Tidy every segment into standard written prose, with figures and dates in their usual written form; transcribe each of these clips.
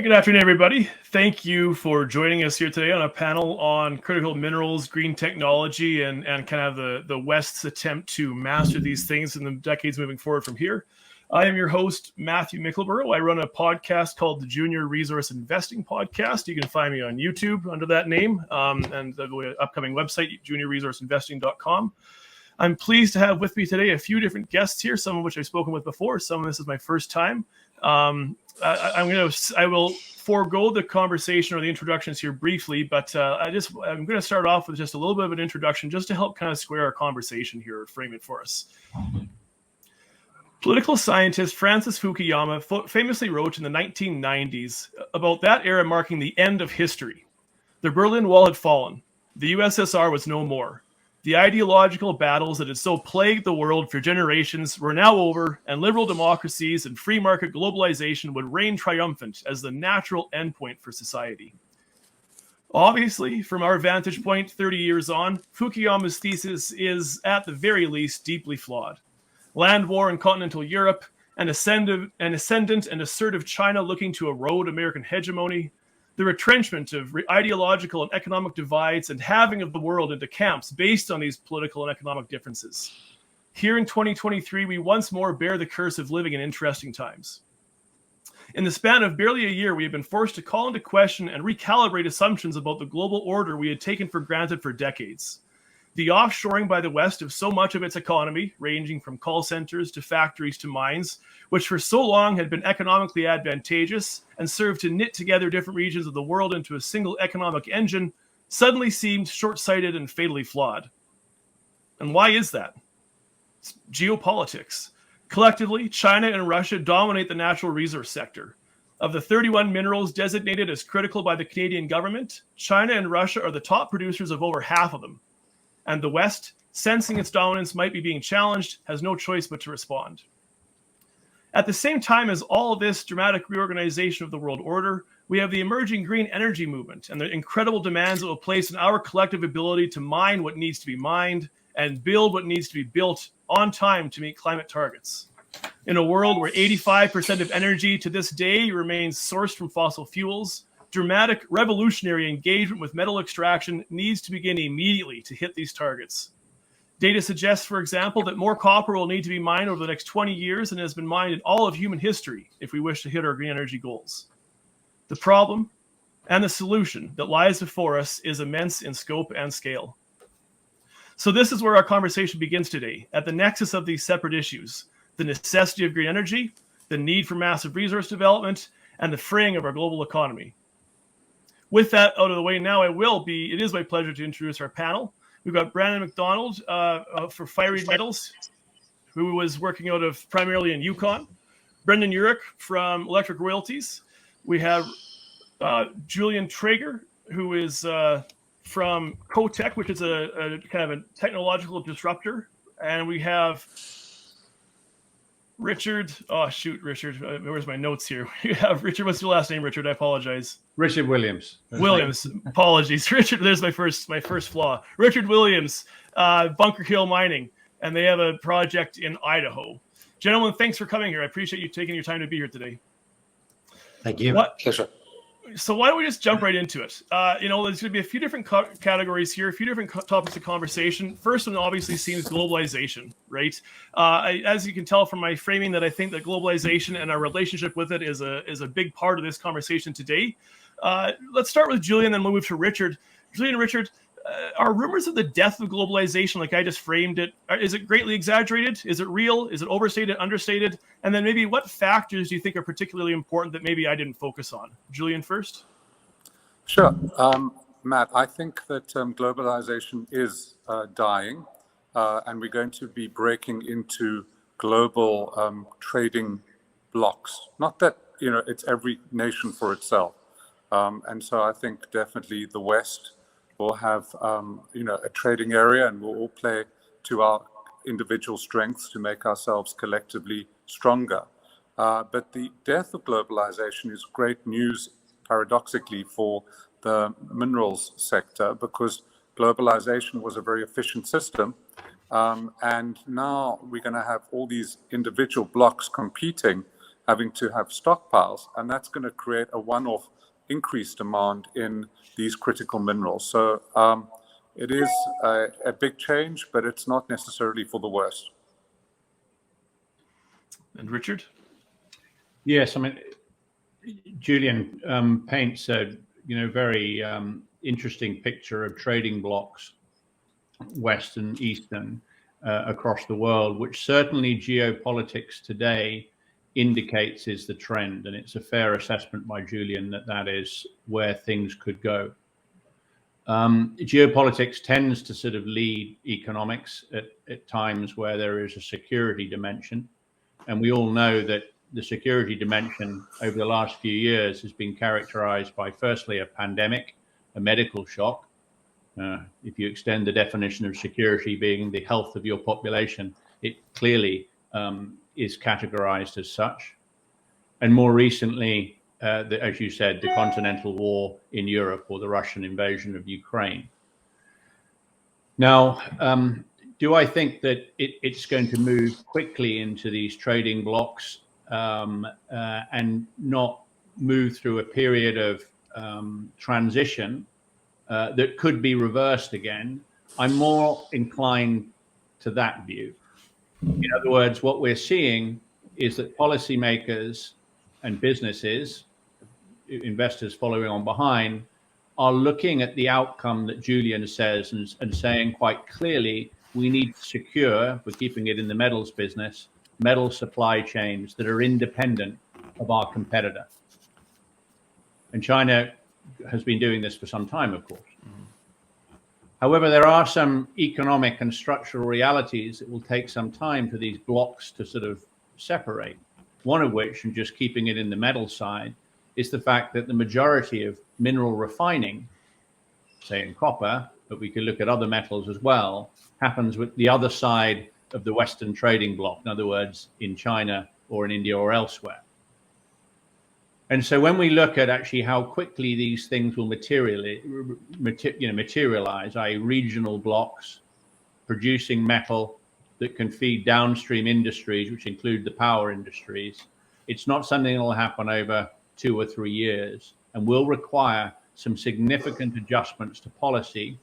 Hey, good afternoon, everybody. Thank you for joining us here today on a panel on critical minerals, green technology, and kind of the West's attempt to master these things in the decades moving forward from here. I am your host, Matthew Mickleborough. I run a podcast called the Junior Resource Investing Podcast. You can find me on YouTube under that name, and the upcoming website, juniorresourceinvesting.com. I'm pleased to have with me today a few different guests here, some of which I've spoken with before. Some of this is my first time. I will forego the conversation or the introductions here briefly, but I'm going to start off with just a little bit of an introduction just to help kind of square our conversation here or frame it for us. Political scientist Francis Fukuyama famously wrote in the 1990s about that era marking the end of history. The Berlin Wall had fallen. The USSR was no more. The ideological battles that had so plagued the world for generations were now over, and liberal democracies and free market globalization would reign triumphant as the natural endpoint for society. Obviously, from our vantage point 30 years on, Fukuyama's thesis is, at the very least, deeply flawed. Land war in continental Europe, an ascendant and assertive China looking to erode American hegemony, the retrenchment of ideological and economic divides and halving of the world into camps based on these political and economic differences. Here in 2023, we once more bear the curse of living in interesting times. In the span of barely a year, we have been forced to call into question and recalibrate assumptions about the global order we had taken for granted for decades. The offshoring by the West of so much of its economy, ranging from call centers to factories to mines, which for so long had been economically advantageous and served to knit together different regions of the world into a single economic engine, suddenly seemed short-sighted and fatally flawed. And why is that? It's geopolitics. Collectively, China and Russia dominate the natural resource sector. Of the 31 minerals designated as critical by the Canadian government, China and Russia are the top producers of over half of them. And the West, sensing its dominance might be being challenged, has no choice but to respond. At the same time as all this dramatic reorganization of the world order, we have the emerging green energy movement and the incredible demands it will place on our collective ability to mine what needs to be mined and build what needs to be built on time to meet climate targets. In a world where 85% of energy to this day remains sourced from fossil fuels, dramatic revolutionary engagement with metal extraction needs to begin immediately to hit these targets. Data suggests, for example, that more copper will need to be mined over the next 20 years than has been mined in all of human history if we wish to hit our green energy goals. The problem and the solution that lies before us is immense in scope and scale. So this is where our conversation begins today, at the nexus of these separate issues: the necessity of green energy, the need for massive resource development, and the freeing of our global economy. With that out of the way now, it is my pleasure to introduce our panel. We've got Brandon McDonald for Fiery Metals, who was working out of primarily in Yukon. Brendan Urich from Electric Royalties. We have Julian Traeger, who is from Cotec, which is a kind of a technological disruptor. And we have Richard. Where's my notes here? We have Richard. What's your last name, Richard? I apologize. Richard Williams. Apologies, Richard. There's my first flaw. Richard Williams, Bunker Hill Mining, and they have a project in Idaho. Gentlemen, thanks for coming here. I appreciate you taking your time to be here today. Thank you. Pleasure. So why don't we just jump right into it? There's going to be a few different categories here, a few different topics of conversation. First one obviously seems globalization, right? As you can tell from my framing, that I think that globalization and our relationship with it is a big part of this conversation today. Let's start with Julian, then we'll move to Richard. Julian, Richard, are rumors of the death of globalization, like I just framed it, is it greatly exaggerated? Is it real? Is it overstated, understated? And then maybe what factors do you think are particularly important that maybe I didn't focus on? Julian first. Sure. Matt, I think that globalization is dying, and we're going to be breaking into global trading blocks. Not that, it's every nation for itself. And so I think definitely the West will have, a trading area, and we'll all play to our individual strengths to make ourselves collectively stronger. But the death of globalization is great news, paradoxically, for the minerals sector, because globalization was a very efficient system. And now we're going to have all these individual blocks competing having to have stockpiles, and that's going to create a one-off increased demand in these critical minerals. So it is a big change, but it's not necessarily for the worst. And Richard? Yes, I mean, Julian paints a very interesting picture of trading blocks, West and Eastern, across the world, which certainly geopolitics today indicates is the trend. And it's a fair assessment by Julian that that is where things could go. Geopolitics tends to sort of lead economics at times where there is a security dimension. And we all know that the security dimension over the last few years has been characterized by, firstly, a pandemic, a medical shock. If you extend the definition of security being the health of your population, it clearly is categorized as such. And more recently, as you said, the continental war in Europe, or the Russian invasion of Ukraine. Now, do I think that it's going to move quickly into these trading blocks and not move through a period of transition that could be reversed again? I'm more inclined to that view. In other words, what we're seeing is that policymakers and businesses, investors following on behind, are looking at the outcome that Julian says and saying quite clearly, we need to secure, we're keeping it in the metals business, metal supply chains that are independent of our competitor. And China has been doing this for some time, of course. However, there are some economic and structural realities that will take some time for these blocks to sort of separate. One of which, and just keeping it in the metal side, is the fact that the majority of mineral refining, say in copper, but we could look at other metals as well, happens with the other side of the Western trading bloc, in other words, in China or in India or elsewhere. And so when we look at actually how quickly these things will materialize, i.e. regional blocks producing metal that can feed downstream industries, which include the power industries, it's not something that will happen over 2 or 3 years and will require some significant adjustments to policy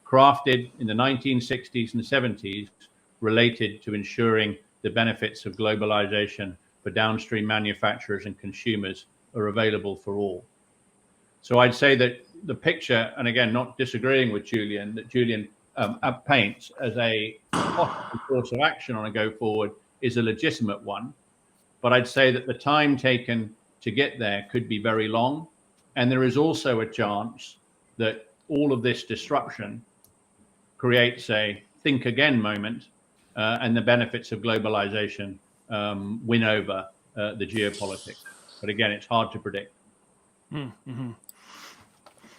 crafted in the 1960s and 70s related to ensuring the benefits of globalization for downstream manufacturers and consumers are available for all. So I'd say that the picture, and again, not disagreeing with Julian, that Julian paints as a possible course of action on a go forward is a legitimate one. But I'd say that the time taken to get there could be very long. And there is also a chance that all of this disruption creates a think again moment, and the benefits of globalization win over the geopolitics. But again, it's hard to predict. Mm-hmm.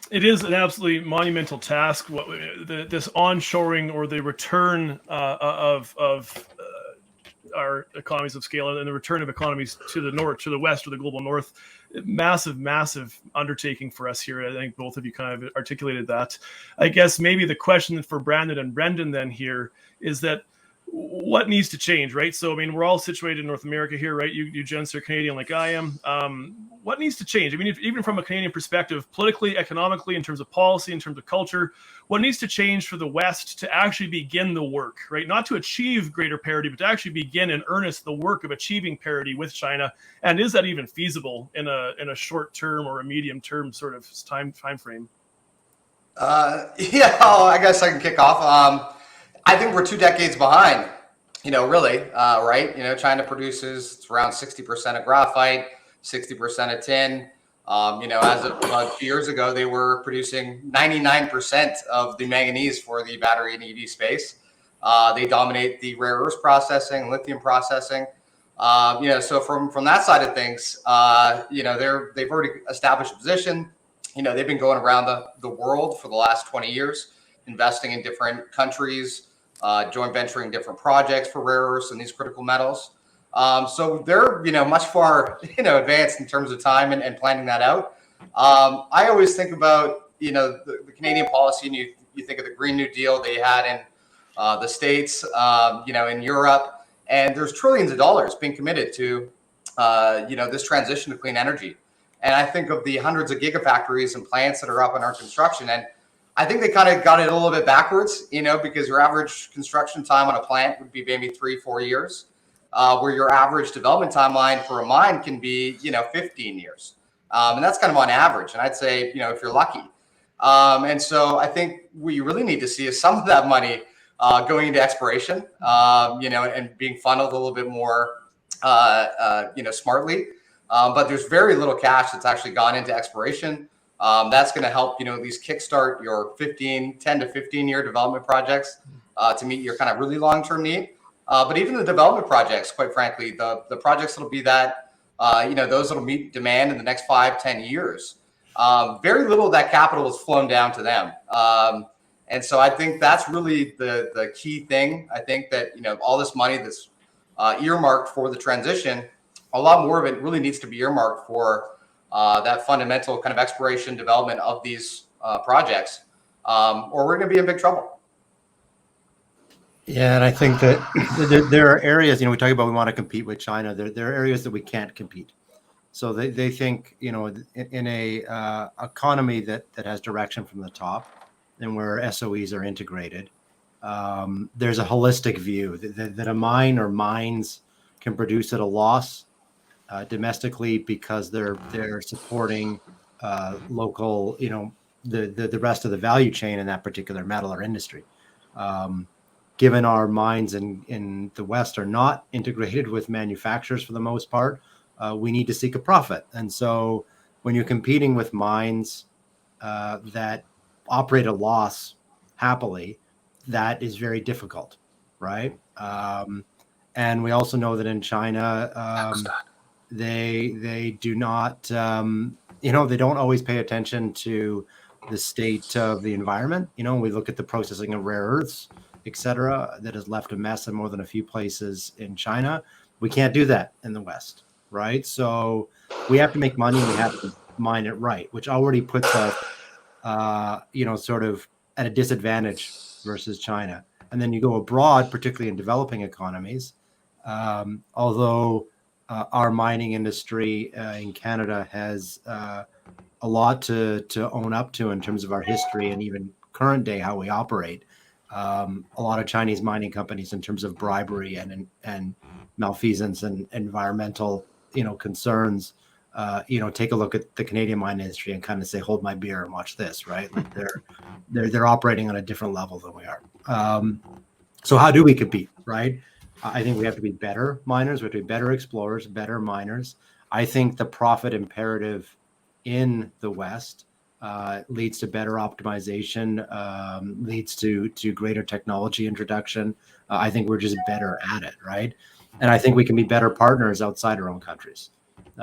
It is an absolutely monumental task. This onshoring or the return of our economies of scale and the return of economies to the north, to the west, or the global north, massive undertaking for us here. I think both of you kind of articulated that. I guess maybe the question for Brandon and Brendan then here is that what needs to change, right? So, I mean, we're all situated in North America here, right? You gents are Canadian like I am. What needs to change? I mean, even from a Canadian perspective, politically, economically, in terms of policy, in terms of culture, what needs to change for the West to actually begin the work, right? Not to achieve greater parity, but to actually begin in earnest the work of achieving parity with China. And is that even feasible in a short term or a medium term sort of time frame? I guess I can kick off. I think we're 2 decades behind, really, right? China produces around 60% of graphite, 60% of tin. As of a few years ago, they were producing 99% of the manganese for the battery and EV space. They dominate the rare earth processing, lithium processing. So from that side of things, they've already established a position. They've been going around the world for the last 20 years, investing in different countries, joint venturing different projects for rare earths and these critical metals. So they're, much far, advanced in terms of time and planning that out. I always think about, the Canadian policy, and you think of the Green New Deal they had in the States, in Europe, and there's trillions of dollars being committed to this transition to clean energy. And I think of the hundreds of gigafactories and plants that are up in our construction, and I think they kind of got it a little bit backwards, because your average construction time on a plant would be maybe 3-4 years, where your average development timeline for a mine can be, 15 years. And that's kind of on average. And I'd say, if you're lucky. And so I think what you really need to see is some of that money going into exploration, and being funneled a little bit more, smartly. But there's very little cash that's actually gone into exploration. That's going to help, at least kickstart your 10 to 15 year development projects to meet your kind of really long-term need. But even the development projects, quite frankly, the projects that'll be that, those that'll meet demand in the next 5-10 years. Very little of that capital has flown down to them. And so I think that's really the key thing. I think that, all this money that's earmarked for the transition, a lot more of it really needs to be earmarked for that fundamental kind of exploration development of these projects, or we're going to be in big trouble. Yeah, and I think that there are areas, we talk about we want to compete with China. There are areas that we can't compete. So they think, in a economy that has direction from the top and where SOEs are integrated, there's a holistic view that a mine or mines can produce at a loss domestically because they're supporting local, the rest of the value chain in that particular metal or industry. Given our mines in the West are not integrated with manufacturers for the most part, we need to seek a profit. And so when you're competing with mines that operate a loss happily, that is very difficult, right? And we also know that in China, they do not, they don't always pay attention to the state of the environment. We look at the processing of rare earths, et cetera, that has left a mess in more than a few places in China. We can't do that in the West, right? So we have to make money and we have to mine it right, which already puts us, sort of at a disadvantage versus China. And then you go abroad, particularly in developing economies, although our mining industry in Canada has a lot to own up to in terms of our history and even current day how we operate. A lot of Chinese mining companies, in terms of bribery and malfeasance and environmental concerns, take a look at the Canadian mining industry and kind of say, hold my beer and watch this, right? Like they're operating on a different level than we are. So how do we compete, right? I think we have to be better miners, we have to be better explorers, better miners. I think the profit imperative in the West leads to better optimization, leads to greater technology introduction. I think we're just better at it, right? And I think we can be better partners outside our own countries.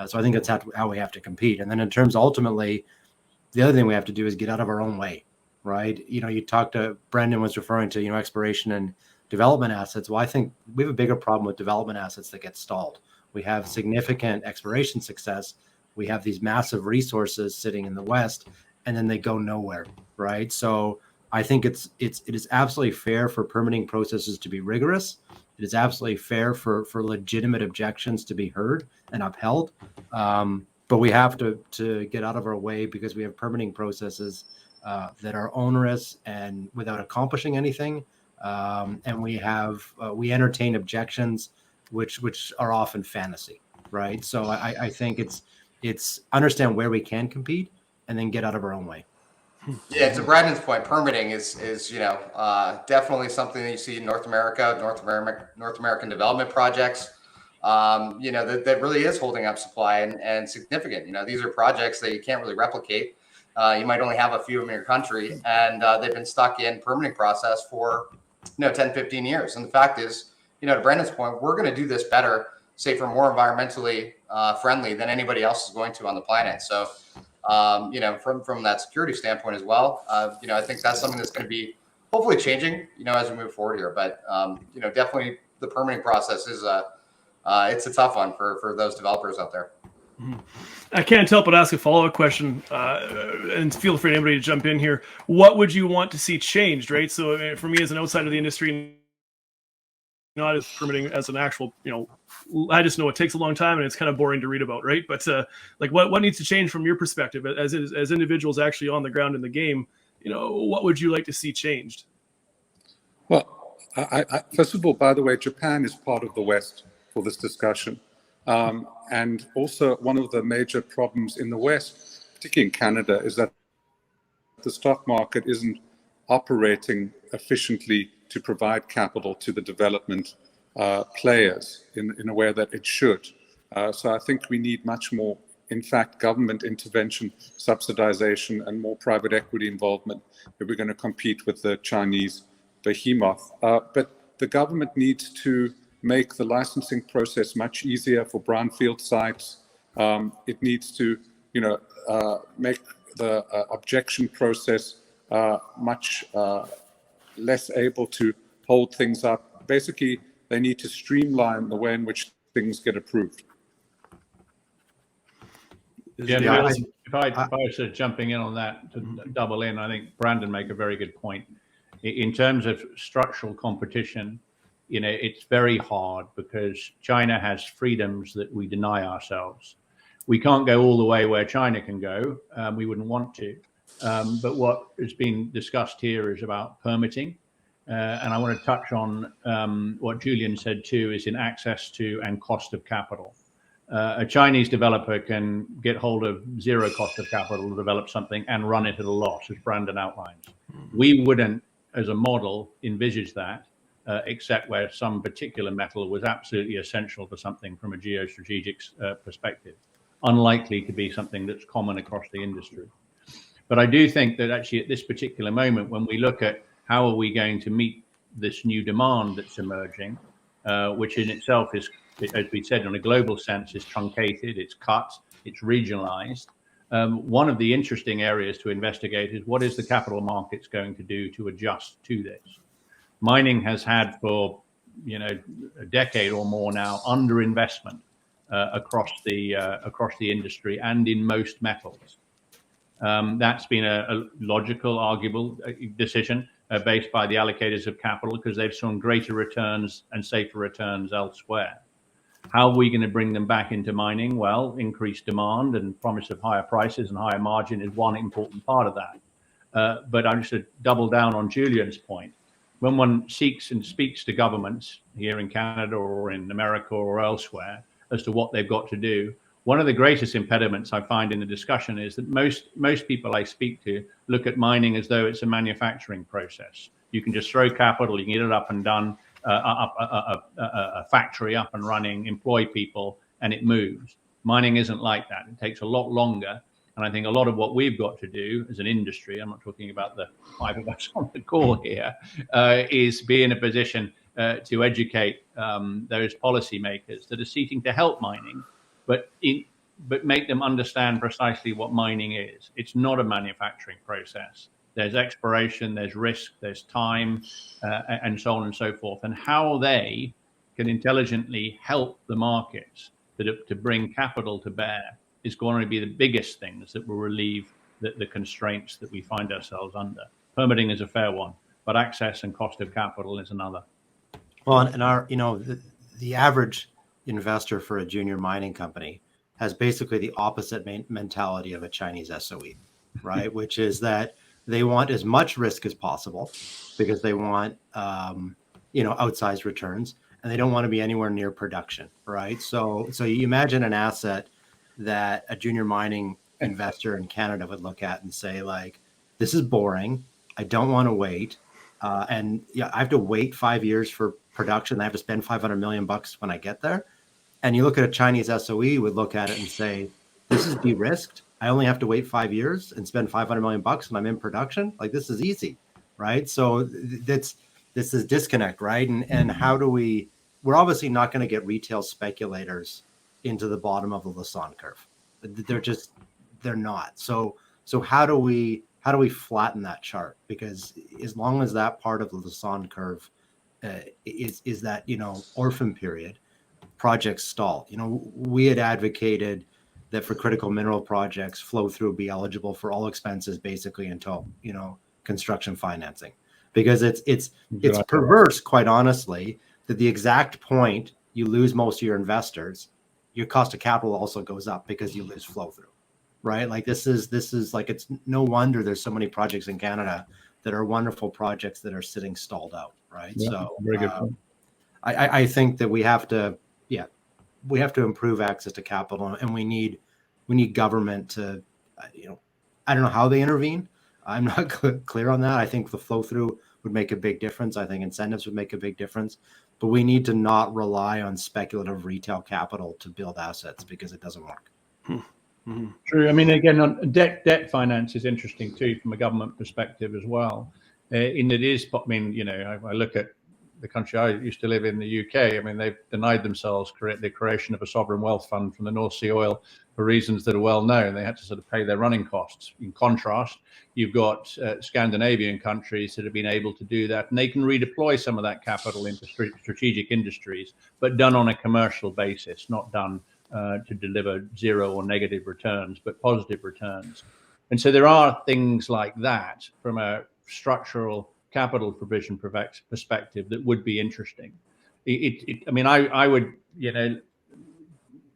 So I think that's how we have to compete. And then in terms, ultimately, the other thing we have to do is get out of our own way, right? You talked to, Brendan was referring to, exploration and development assets. Well, I think we have a bigger problem with development assets that get stalled. We have significant exploration success. We have these massive resources sitting in the West, and then they go nowhere, right? So I think it is absolutely fair for permitting processes to be rigorous. It is absolutely fair for legitimate objections to be heard and upheld. But we have to get out of our way because we have permitting processes that are onerous and without accomplishing anything. And we entertain objections which are often fantasy, right? So I think it's understand where we can compete and then get out of our own way. Yeah, to Brandon's point, permitting is definitely something that you see in North American development projects. That really is holding up supply and significant. These are projects that you can't really replicate. You might only have a few of them in your country, and they've been stuck in permitting process for 10, 15 years. And the fact is, to Brandon's point, we're going to do this better, safer, more environmentally friendly than anybody else is going to on the planet. So, from that security standpoint as well, I think that's something that's going to be hopefully changing, as we move forward here. But, definitely the permitting process is it's a tough one for those developers out there. I can't help but ask a follow-up question, and feel free anybody to jump in here. What would you want to see changed, right? So for me as an outsider of the industry, not as permitting as an actual, I just know it takes a long time and it's kind of boring to read about, right? But like what needs to change from your perspective as individuals actually on the ground in the game? What would you like to see changed? Well, first of all, by the way, Japan is part of the West for this discussion. And also one of the major problems in the West, particularly in Canada, is that the stock market isn't operating efficiently to provide capital to the development players in a way that it should. So I think we need much more, in fact, government intervention, subsidization, and more private equity involvement if we're going to compete with the Chinese behemoth. But the government needs to make the licensing process much easier for brownfield sites. It needs to, make the objection process much less able to hold things up. Basically, they need to streamline the way in which things get approved. Yeah, if I was jumping in on that to double in, I think Brandon made a very good point. In terms of structural competition, it's very hard because China has freedoms that we deny ourselves. We can't go all the way where China can go. We wouldn't want to. But what is being discussed here is about permitting. And I want to touch on what Julian said too, is in access to and cost of capital. A Chinese developer can get hold of zero cost of capital to develop something and run it at a loss, as Brandon outlines. We wouldn't, as a model, envisage that, except where some particular metal was absolutely essential to something from a geostrategic perspective. Unlikely to be something that's common across the industry. But I do think that actually at this particular moment, when we look at how are we going to meet this new demand that's emerging, which in itself is, as we said, in a global sense, is truncated, it's cut, it's regionalized. One of the interesting areas to investigate is what is the capital markets going to do to adjust to this? Mining has had for a decade or more now underinvestment across the industry and in most metals. That's been a logical, arguable decision based by the allocators of capital because they've shown greater returns and safer returns elsewhere. How are we going to bring them back into mining? Well, increased demand and promise of higher prices and higher margin is one important part of that. But I'm just to double down on Julian's point. When one seeks and speaks to governments here in Canada or in America or elsewhere as to what they've got to do, one of the greatest impediments I find in the discussion is that most people I speak to look at mining as though it's a manufacturing process. You can just throw capital, you can get it up and done, a factory up and running, employ people, and it moves. Mining isn't like that. It takes a lot longer. And I think a lot of what we've got to do as an industry, I'm not talking about the 5 of us on the call here, is be in a position to educate those policymakers that are seeking to help mining, but make them understand precisely what mining is. It's not a manufacturing process. There's exploration, there's risk, there's time, and so on and so forth. And how they can intelligently help the markets to bring capital to bear is going to be the biggest things that will relieve the constraints that we find ourselves under. Permitting is a fair one, but access and cost of capital is another. Well, and our, the average investor for a junior mining company has basically the opposite mentality of a Chinese SOE, right? Which is that they want as much risk as possible because they want, outsized returns, and they don't want to be anywhere near production, right? So you imagine an asset that a junior mining investor in Canada would look at and say, like, this is boring. I don't want to wait. And I have to wait 5 years for production. I have to spend $500 million when I get there. And you look at a Chinese SOE would look at it and say, this is de-risked. I only have to wait 5 years and spend $500 million and I'm in production. Like, this is easy, right? So this is disconnect, right? And how do we're obviously not going to get retail speculators into the bottom of the Lassonde curve. They're not. So how do we flatten that chart? Because as long as that part of the Lassonde curve is that, orphan period, projects stall. We had advocated that for critical mineral projects, flow through be eligible for all expenses basically until, construction financing, because it's perverse, quite honestly, that the exact point you lose most of your investors, your cost of capital also goes up because you lose flow through, right? Like this is like, it's no wonder there's so many projects in Canada that are wonderful projects that are sitting stalled out, right? Yeah, So very good point. I think that we have to improve access to capital, and we need government to, I don't know how they intervene. I'm not clear on that. I think the flow through would make a big difference. I think incentives would make a big difference, but we need to not rely on speculative retail capital to build assets because it doesn't work. Mm-hmm. True. I mean, again, on debt finance is interesting too from a government perspective as well. In that is, I mean, I look at the country I used to live in, the UK. I mean, they've denied themselves the creation of a sovereign wealth fund from the North Sea oil for reasons that are well known. They had to sort of pay their running costs. In contrast, you've got Scandinavian countries that have been able to do that, and they can redeploy some of that capital into strategic industries, but done on a commercial basis, not done to deliver zero or negative returns, but positive returns. And so there are things like that from a structural capital provision perspective that would be interesting. I mean, I would,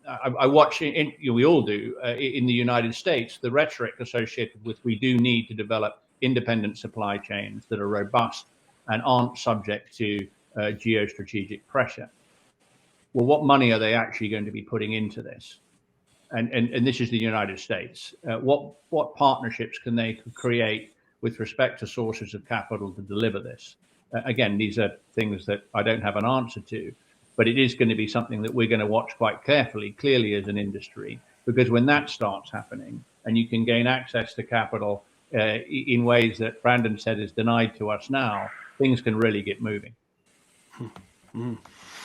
I watch, we all do, in the United States, the rhetoric associated with we do need to develop independent supply chains that are robust and aren't subject to geostrategic pressure. Well, what money are they actually going to be putting into this? And this is the United States. What partnerships can they create with respect to sources of capital to deliver this? Again, these are things that I don't have an answer to, but it is going to be something that we're going to watch quite carefully, clearly as an industry, because when that starts happening and you can gain access to capital in ways that Brandon said is denied to us now, things can really get moving. Mm-hmm.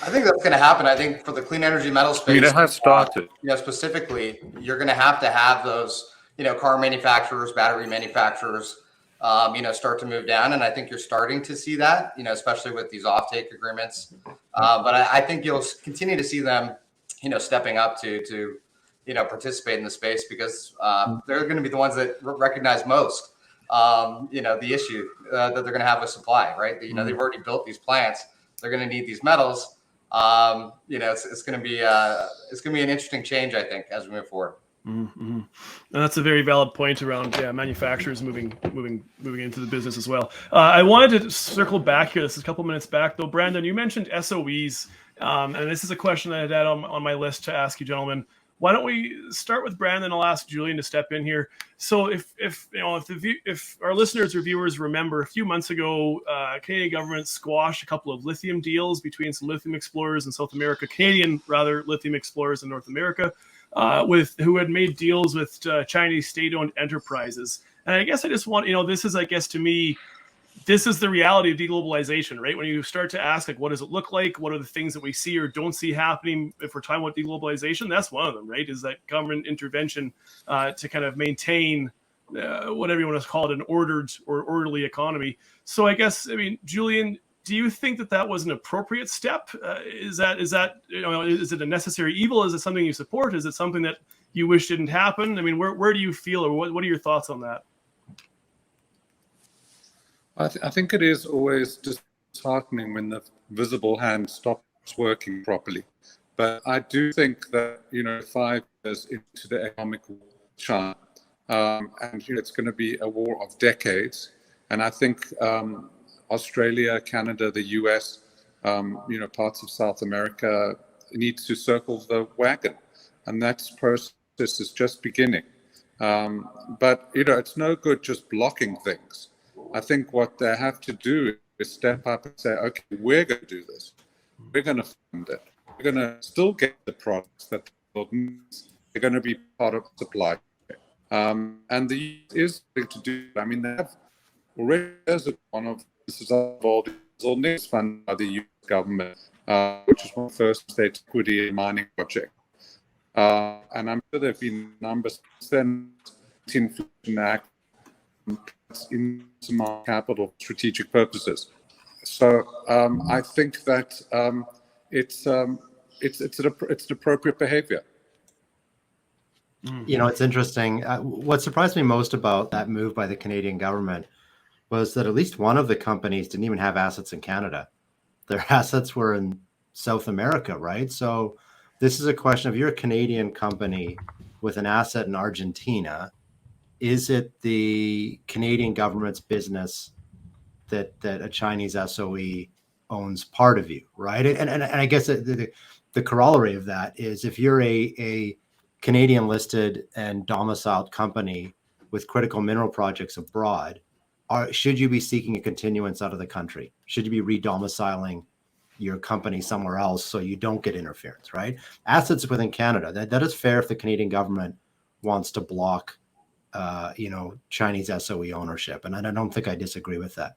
I think that's going to happen. I think for the clean energy metal space, it has started. Specifically, you're going to have those, car manufacturers, battery manufacturers, start to move down. And I think you're starting to see that, especially with these offtake agreements. But I think you'll continue to see them, stepping up to participate in the space because they're going to be the ones that recognize most, the issue that they're going to have with supply, right? They've already built these plants. They're going to need these metals. It's going to be an interesting change, I think, as we move forward. Mm-hmm. And that's a very valid point around manufacturers moving into the business as well. I wanted to circle back here. This is a couple minutes back, though. Brandon, you mentioned SOEs, and this is a question that I had on my list to ask you, gentlemen. Why don't we start with Brandon? I'll ask Julian to step in here. So, if our listeners or viewers remember, a few months ago, Canadian government squashed a couple of lithium deals between some lithium explorers in South America, Canadian lithium explorers in North America, who had made deals with Chinese state-owned enterprises. And I guess I just want, this is, I guess, to me, this is the reality of deglobalization, right? When you start to ask, like, what does it look like? What are the things that we see or don't see happening if we're talking about deglobalization? That's one of them, right? Is that government intervention to kind of maintain whatever you want to call it, an ordered or orderly economy. So I guess, Julian, do you think that was an appropriate step? Is it a necessary evil? Is it something you support? Is it something that you wish didn't happen? Where do you feel, or what are your thoughts on that? I think it is always disheartening when the visible hand stops working properly. But I do think that, 5 years into the economic war, China, and it's going to be a war of decades. And I think Australia, Canada, the US, parts of South America needs to circle the wagon. And that process is just beginning. But, it's no good just blocking things. I think what they have to do is step up and say, okay, we're going to do this. We're going to fund it. We're going to still get the products that the world needs. They're going to be part of the supply chain. And the US is going to do it. They have already, there's one of this is all next funded by the US government, which is one of the first state equity and mining project. And I'm sure there have been numbers since then, Inflation Act, in some capital strategic purposes. So I think that it's an appropriate behavior. It's interesting. What surprised me most about that move by the Canadian government was that at least one of the companies didn't even have assets in Canada. their assets were in South America, right? So this is a question of, you're a Canadian company with an asset in Argentina. Is it the Canadian government's business that a Chinese SOE owns part of you, right? And I guess the corollary of that is, if you're a Canadian listed and domiciled company with critical mineral projects abroad, should you be seeking a continuance out of the country? Should you be re-domiciling your company somewhere else so you don't get interference, right? Assets within Canada, that is fair if the Canadian government wants to block Chinese SOE ownership. And I don't think I disagree with that.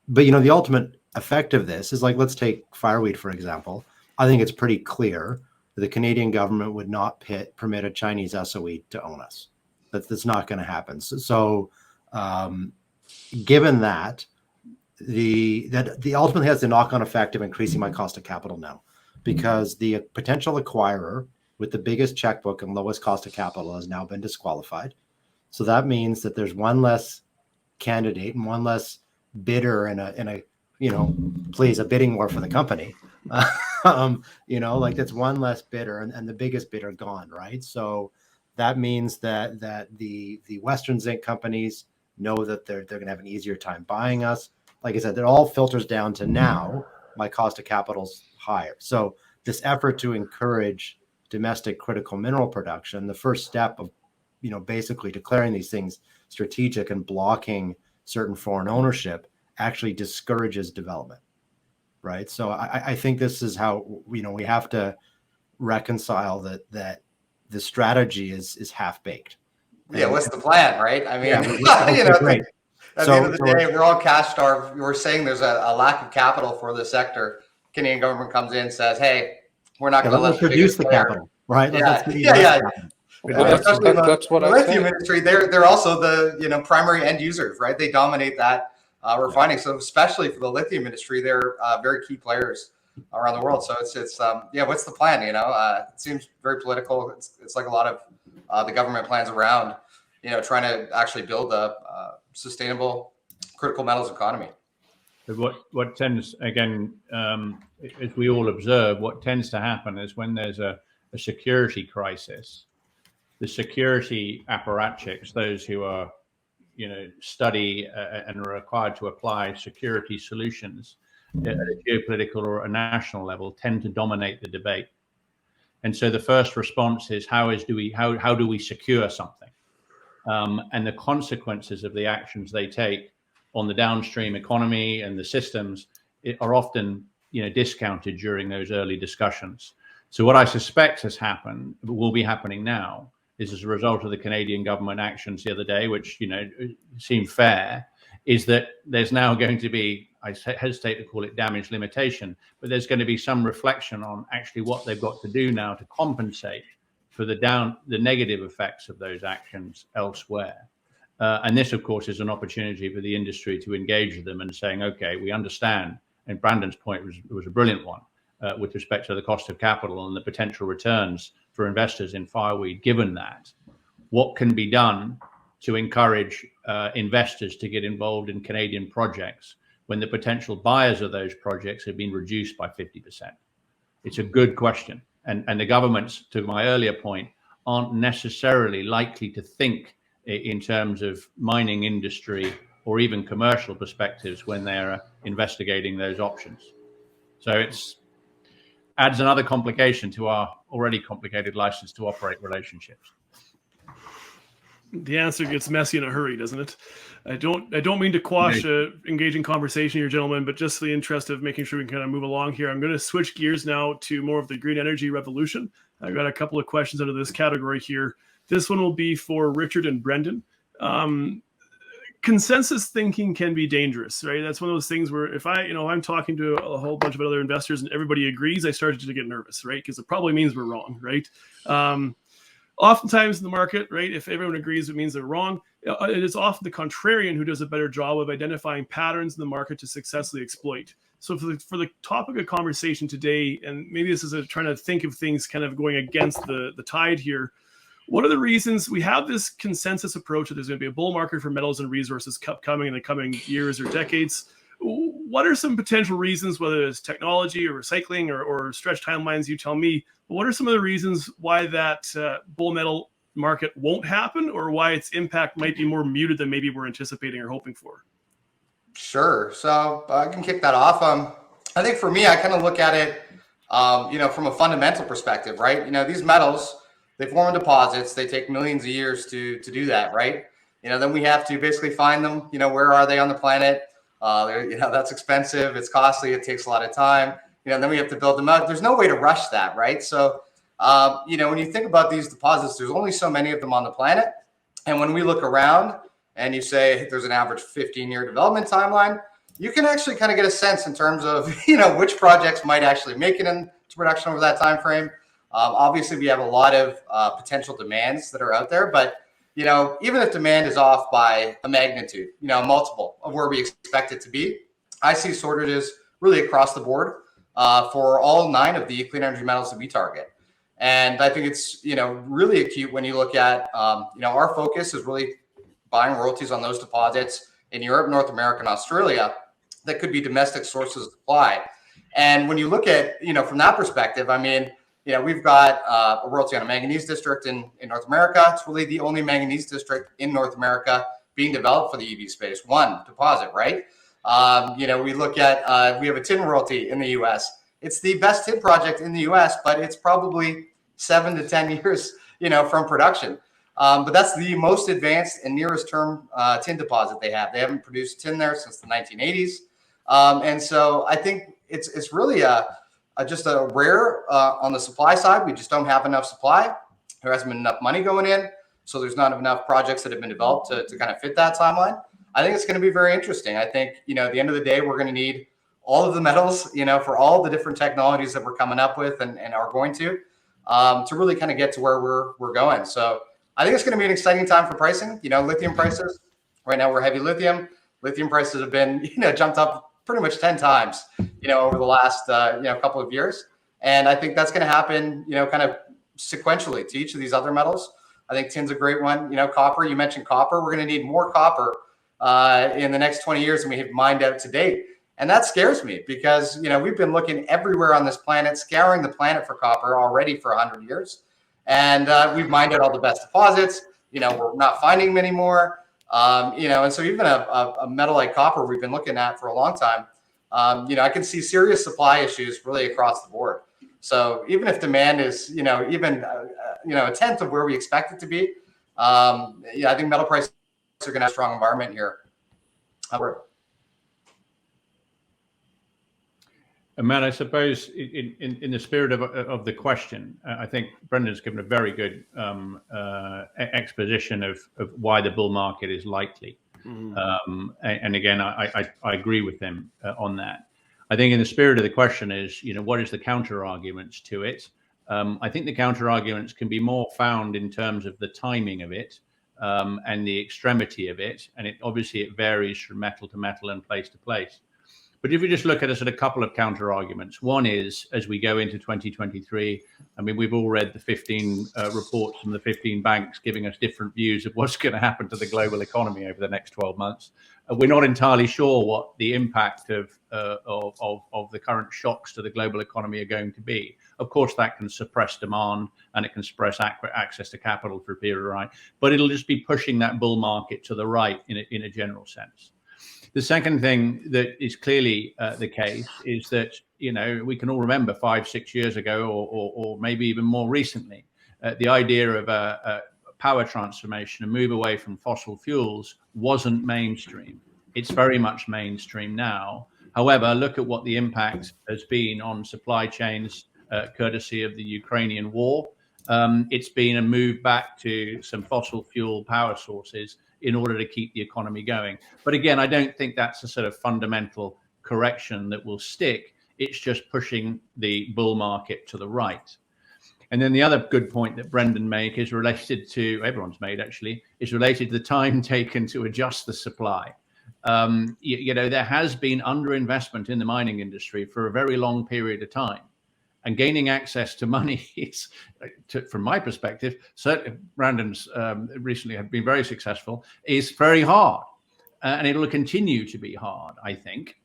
But, the ultimate effect of this is, like, let's take fireweed, for example. I think it's pretty clear that the Canadian government would not permit a Chinese SOE to own us. That's not going to happen. So given that, the ultimately has the knock-on effect of increasing my cost of capital now, because the potential acquirer with the biggest checkbook and lowest cost of capital has now been disqualified. So that means that there's one less candidate and one less bidder in a please, a bidding war for the company. Like, that's one less bidder and the biggest bidder gone, right? So that means that the Western zinc companies know that they're going to have an easier time buying us. Like I said, it all filters down to, now my cost of capital's higher. So this effort to encourage domestic critical mineral production, the first step of basically declaring these things strategic and blocking certain foreign ownership, actually discourages development, right? So I think this is how we have to reconcile that the strategy is half baked. Yeah, what's the plan, right? I mean, Right. At the end of the day, we're all cash starved. We're saying there's a lack of capital for the sector. Canadian government comes in and says, "Hey, we're not going to let produce the capital, right?" Well, that's what the I lithium said. industry. They're also the primary end users, right? They dominate that refining. So especially for the lithium industry, they're very key players around the world. So it's what's the plan? It seems very political. It's like a lot of the government plans around trying to actually build a sustainable critical metals economy. What tends, again, as we all observe, what tends to happen is, when there's a security crisis, the security apparatchiks, those who are, study and are required to apply security solutions at a geopolitical or a national level, tend to dominate the debate. And so the first response is, how do we secure something? And the consequences of the actions they take on the downstream economy and the systems are often, discounted during those early discussions. So what I suspect has happened, will be happening now, is, as a result of the Canadian government actions the other day, which seem fair, is that there's now going to be, I hesitate to call it damage limitation, but there's going to be some reflection on actually what they've got to do now to compensate for the negative effects of those actions elsewhere. And this, of course, is an opportunity for the industry to engage with them and saying, okay, we understand. And Brandon's point was a brilliant one with respect to the cost of capital and the potential returns for investors in fireweed. Given that, what can be done to encourage investors to get involved in Canadian projects when the potential buyers of those projects have been reduced by 50%? It's a good question. And the governments, to my earlier point, aren't necessarily likely to think in terms of mining industry or even commercial perspectives when they're investigating those options. So it's adds another complication to our already complicated license to operate relationships. The answer gets messy in a hurry, doesn't it? I don't mean to quash engaging conversation here, gentlemen, but just in the interest of making sure we can kind of move along here, I'm going to switch gears now to more of the green energy revolution. I've got a couple of questions out of this category here. This one will be for Richard and Brendan. Consensus thinking can be dangerous, right? That's one of those things where if I'm talking to a whole bunch of other investors and everybody agrees, I started to get nervous, right? Because it probably means we're wrong, right? Oftentimes in the market, right, if everyone agrees, it means they're wrong. It is often the contrarian who does a better job of identifying patterns in the market to successfully exploit. So for the topic of conversation today, and maybe this is trying to think of things kind of going against the tide here, what are the reasons we have this consensus approach that there's going to be a bull market for metals and resources coming in the coming years or decades? what are some potential reasons, whether it's technology or recycling or stretch timelines, you tell me, but what are some of the reasons why that bull metal market won't happen, or why its impact might be more muted than maybe we're anticipating or hoping for? Sure. So I can kick that off. I think for me, I kind of look at it, from a fundamental perspective, right? These metals, they form deposits. They take millions of years to do that, right? Then we have to basically find them. Where are they on the planet? That's expensive. It's costly. It takes a lot of time. Then we have to build them out. There's no way to rush that, right? So, when you think about these deposits, there's only so many of them on the planet. And when we look around and you say there's an average 15-year development timeline, you can actually kind of get a sense in terms of, which projects might actually make it into production over that time frame. Obviously, we have a lot of potential demands that are out there, but even if demand is off by a magnitude, multiple of where we expect it to be, I see shortages really across the board for all 9 of the clean energy metals that we target. And I think it's, really acute when you look at, our focus is really buying royalties on those deposits in Europe, North America, and Australia that could be domestic sources of supply. And when you look at, from that perspective, I mean, we've got a royalty on a manganese district in North America. It's really the only manganese district in North America being developed for the EV space. One deposit, right? We look at, we have a tin royalty in the US. It's the best tin project in the US, but it's probably 7 to 10 years, from production. But that's the most advanced and nearest term tin deposit they have. They haven't produced tin there since the 1980s. And so I think it's really just a rare on the supply side. We just don't have enough supply. There hasn't been enough money going in. So there's not enough projects that have been developed to kind of fit that timeline. I think it's going to be very interesting. I think, at the end of the day, we're going to need all of the metals, for all the different technologies that we're coming up with and are going to really kind of get to where we're going. So I think it's going to be an exciting time for pricing. Lithium prices right now, we're heavy lithium. Lithium prices have been, jumped up pretty much 10 times, over the last, couple of years. And I think that's going to happen, kind of sequentially to each of these other metals. I think tin's a great one. Copper, you mentioned copper. We're going to need more copper in the next 20 years than we have mined out to date. And that scares me because, we've been looking everywhere on this planet, scouring the planet for copper already for 100 years. And we've mined out all the best deposits. We're not finding them anymore. And so even a metal like copper we've been looking at for a long time, I can see serious supply issues really across the board. So even if demand is, even, a tenth of where we expect it to be, I think metal prices are going to have a strong environment here. Matt, I suppose in the spirit of the question, I think Brendan's given a very good exposition of why the bull market is likely. And again, I agree with him on that. I think in the spirit of the question is, what is the counter arguments to it? I think the counter arguments can be more found in terms of the timing of it and the extremity of it. And obviously it varies from metal to metal and place to place. But if we just look at a couple of counter arguments, one is as we go into 2023, I mean, we've all read the 15 reports from the 15 banks giving us different views of what's going to happen to the global economy over the next 12 months. We're not entirely sure what the impact of the current shocks to the global economy are going to be. Of course, that can suppress demand and it can suppress access to capital for a period of time, but it'll just be pushing that bull market to the right in a general sense. The second thing that is clearly the case is that, we can all remember 5-6 years ago or maybe even more recently, the idea of a power transformation, a move away from fossil fuels wasn't mainstream. It's very much mainstream now. However, look at what the impact has been on supply chains, courtesy of the Ukrainian war. It's been a move back to some fossil fuel power sources in order to keep the economy going. But again, I don't think that's a sort of fundamental correction that will stick. It's just pushing the bull market to the right. And then the other good point that Brendan made is related to, everyone's made actually, is related to the time taken to adjust the supply. There has been underinvestment in the mining industry for a very long period of time. And gaining access to money is, from my perspective, certainly Brandon's recently have been very successful, is very hard. And it will continue to be hard, I think.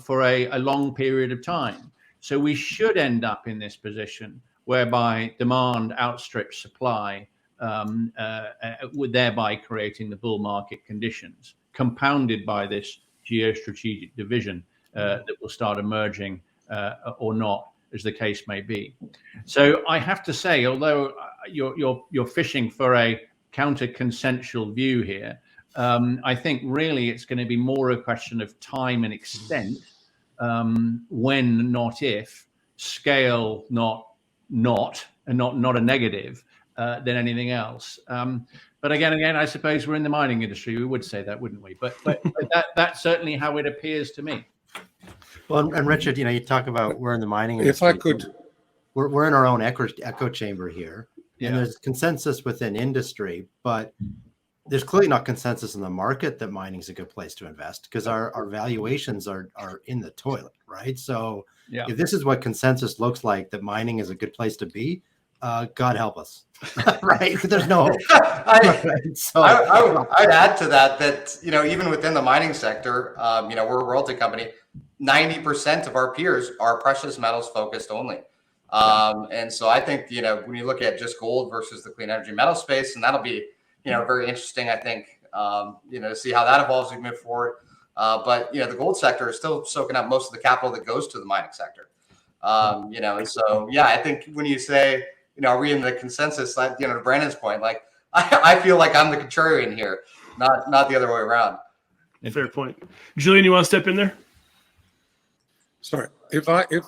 for a long period of time. So we should end up in this position whereby demand outstrips supply, thereby creating the bull market conditions, compounded by this geostrategic division that will start emerging or not, as the case may be. So I have to say, although you're fishing for a counter-consensual view here, I think really it's going to be more a question of time and extent, when, not if, scale, not a negative, than anything else. But again, I suppose we're in the mining industry. We would say that, wouldn't we? But that's certainly how it appears to me. Well, and Richard, you talk about we're in the mining industry. If I could, we're in our own echo chamber here, Yeah. and there's consensus within industry, but there's clearly not consensus in the market that mining is a good place to invest, because our valuations are in the toilet, right? So if this is what consensus looks like, that mining is a good place to be, God help us, right? There's no hope. Right? So I'd add to that, even within the mining sector, we're a royalty company. 90% of our peers are precious metals focused only. And so I think, when you look at just gold versus the clean energy metal space, and that'll be, very interesting, I think, to see how that evolves as we move forward. But, the gold sector is still soaking up most of the capital that goes to the mining sector. And so, I think when you say, are we in the consensus, to Brandon's point, like, I feel like I'm the contrarian here, not the other way around. Fair point. Julian, you want to step in there? sorry, if I could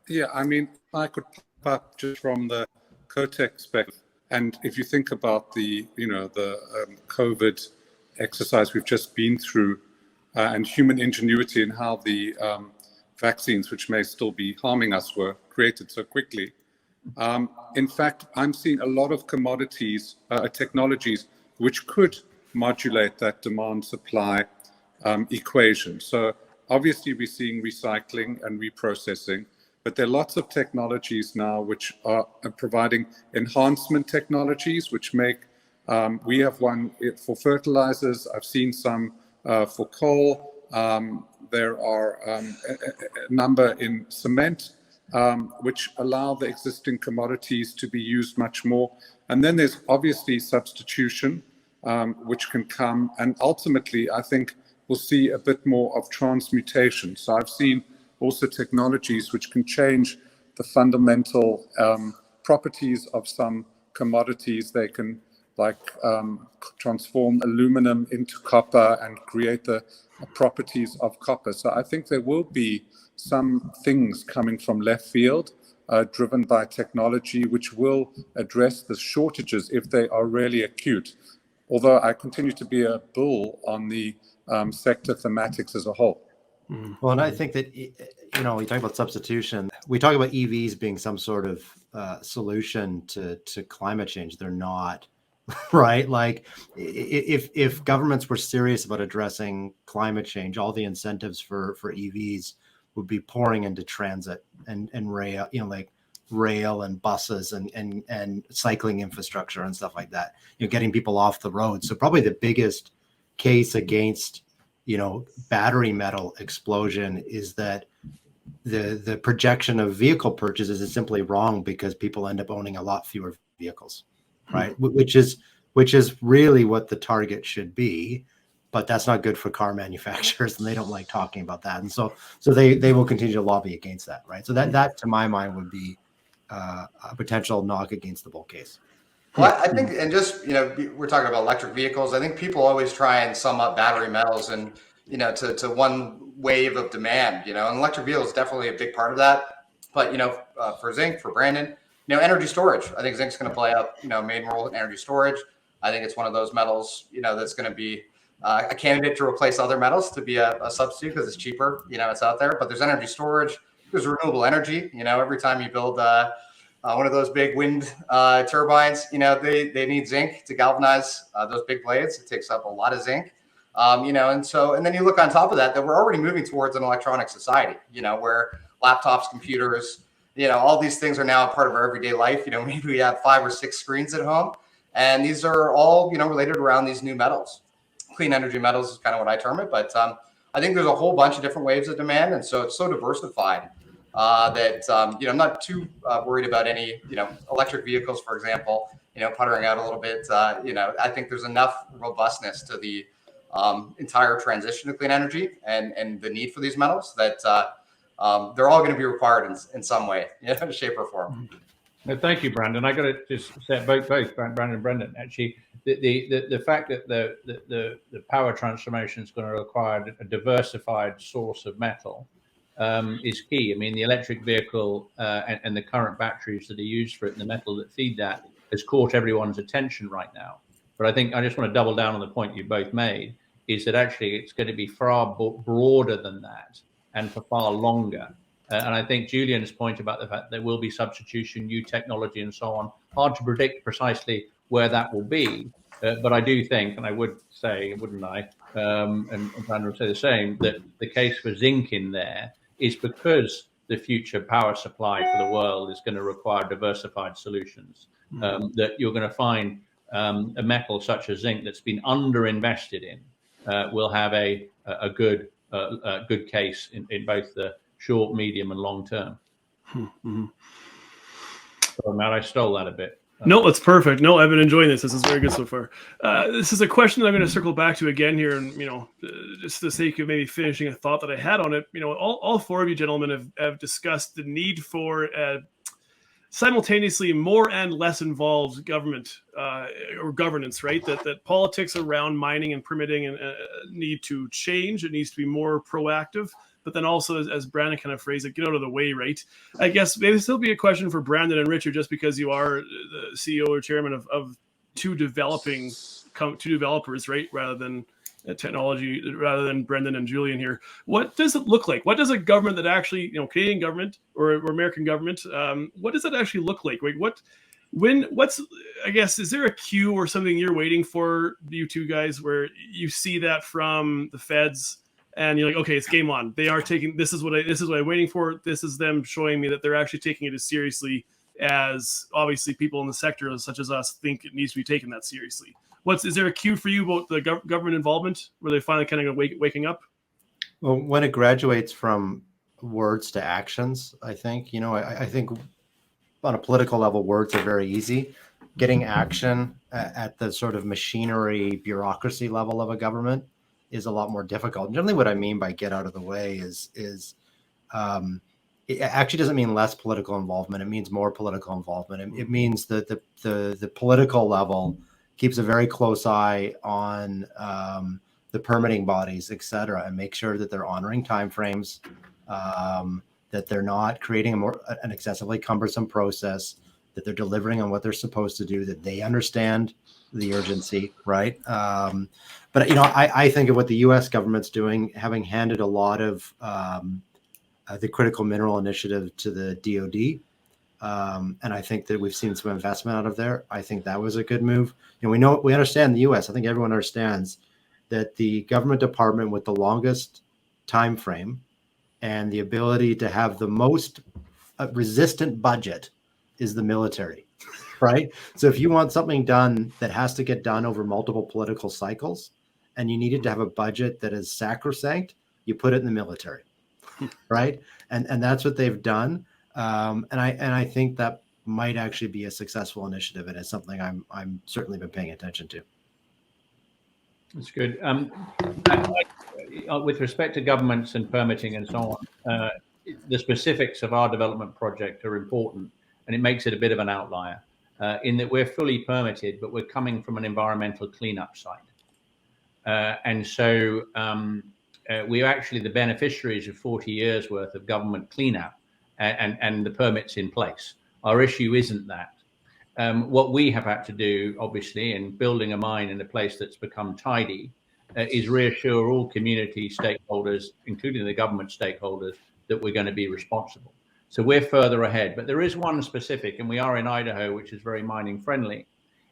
pop up just from the Cotec perspective, and if you think about the COVID exercise we've just been through, and human ingenuity and how the vaccines, which may still be harming us, were created so quickly. In fact, I'm seeing a lot of commodities, technologies, which could modulate that demand-supply equation. So obviously we're seeing recycling and reprocessing, but there are lots of technologies now which are providing enhancement technologies, which make, we have one for fertilizers, I've seen some for coal, there are a number in cement, which allow the existing commodities to be used much more. And then there's obviously substitution, which can come. And ultimately, I think we'll see a bit more of transmutation. So I've seen also technologies which can change the fundamental properties of some commodities. They can transform aluminum into copper and create the properties of copper. So I think there will be some things coming from left field, driven by technology, which will address the shortages if they are really acute. Although I continue to be a bull on the sector thematics as a whole. Well, and I think that, we talk about substitution. We talk about EVs being some sort of solution to climate change. They're not, right? Like, if governments were serious about addressing climate change, all the incentives for EVs would be pouring into transit and rail, like rail and buses and cycling infrastructure and stuff like that, getting people off the road. So probably the biggest case against, battery metal explosion is that the projection of vehicle purchases is simply wrong, because people end up owning a lot fewer vehicles, right? Which is really what the target should be. But that's not good for car manufacturers, and they don't like talking about that. And so they will continue to lobby against that, right? So that to my mind would be a potential knock against the bull case. Well, I think, and just, we're talking about electric vehicles. I think people always try and sum up battery metals and, to one wave of demand, and electric vehicles is definitely a big part of that. But, for zinc, for Brandon, energy storage, I think zinc's going to play out, main role in energy storage. I think it's one of those metals, that's going to be a candidate to replace other metals, to be a substitute, because it's cheaper, it's out there. But there's energy storage, there's renewable energy. Every time you build one of those big wind turbines, they need zinc to galvanize those big blades. It takes up a lot of zinc, and then you look on top of that we're already moving towards an electronic society, where laptops, computers, all these things are now a part of our everyday life. Maybe we have 5 or 6 screens at home, and these are all, related around these new metals. Clean energy metals is kind of what I term it, but I I think there's a whole bunch of different waves of demand, and so it's so diversified that I'm not too worried about any electric vehicles, for example, puttering out a little bit. I think there's enough robustness to the entire transition to clean energy and the need for these metals that they're all going to be required in some way, shape or form. No, thank you, Brandon. I got to just say both Brandon and Brendan. Actually, the fact that the power transformation is going to require a diversified source of metal is key. I mean, the electric vehicle and the current batteries that are used for it and the metal that feed that has caught everyone's attention right now. But I think I just want to double down on the point you both made, is that actually it's going to be far broader than that and for far longer. And I think Julian's point about the fact there will be substitution, new technology and so on, hard to predict precisely where that will be. But I do think, and I would say, wouldn't I, and Brandon would say the same, that the case for zinc in there is because the future power supply for the world is going to require diversified solutions. That you're going to find a metal such as zinc that's been underinvested in will have a good case in both the short, medium, and long term. So, Matt, I stole that a bit. No, it's perfect. No, I've been enjoying this. This is very good so far. This is a question that I'm going to circle back to again here, and just for the sake of maybe finishing a thought that I had on it. All four of you gentlemen have discussed the need for simultaneously more and less involved government or governance, right? That politics around mining and permitting need to change. It needs to be more proactive. But then also, as Brandon kind of phrased it, get out of the way, right? I guess maybe this will be a question for Brandon and Richard, just because you are the CEO or chairman of two developers, right? Rather than technology, rather than Brendan and Julian here. What does it look like? What does a government that actually, Canadian government or American government, what does it actually look like? Like I guess, is there a cue or something you're waiting for, you two guys, where you see that from the feds? And you're like, okay, it's game on. They are taking, this is what I'm waiting for. This is them showing me that they're actually taking it as seriously as obviously people in the sector such as us think it needs to be taken that seriously. Is there a cue for you about the government involvement where they finally kind of waking up? Well, when it graduates from words to actions, I think, I think on a political level, words are very easy. Getting action at the sort of machinery bureaucracy level of a government is a lot more difficult. Generally, what I mean by get out of the way is it actually doesn't mean less political involvement. It means more political involvement. It means that the political level keeps a very close eye on the permitting bodies, et cetera, and make sure that they're honoring timeframes, that they're not creating an excessively cumbersome process, that they're delivering on what they're supposed to do, that they understand the urgency, right? But I think of what the U.S. government's doing, having handed a lot of the critical mineral initiative to the DoD, and I think that we've seen some investment out of there. I think that was a good move. We understand the U.S. I think everyone understands that the government department with the longest time frame and the ability to have the most resistant budget is the military. Right. So if you want something done that has to get done over multiple political cycles and you needed to have a budget that is sacrosanct, you put it in the military. Right. And that's what they've done. And I think that might actually be a successful initiative. And it's something I'm certainly been paying attention to. That's good. With respect to governments and permitting and so on, the specifics of our development project are important, and it makes it a bit of an outlier. In that we're fully permitted, but we're coming from an environmental cleanup site. And so we're actually the beneficiaries of 40 years worth of government cleanup and the permits in place. Our issue isn't that. What we have had to do, obviously, in building a mine in a place that's become tidy, is reassure all community stakeholders, including the government stakeholders, that we're going to be responsible. So we're further ahead. But there is one specific, and we are in Idaho, which is very mining friendly,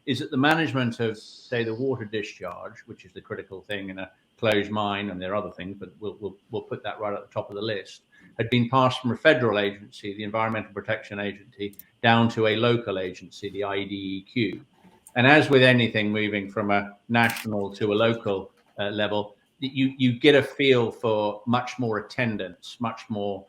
is that the management of, say, the water discharge, which is the critical thing in a closed mine, and there are other things, but we'll put that right at the top of the list, had been passed from a federal agency, the Environmental Protection Agency, down to a local agency, the IDEQ. And as with anything moving from a national to a local level, you get a feel for much more attendance, much more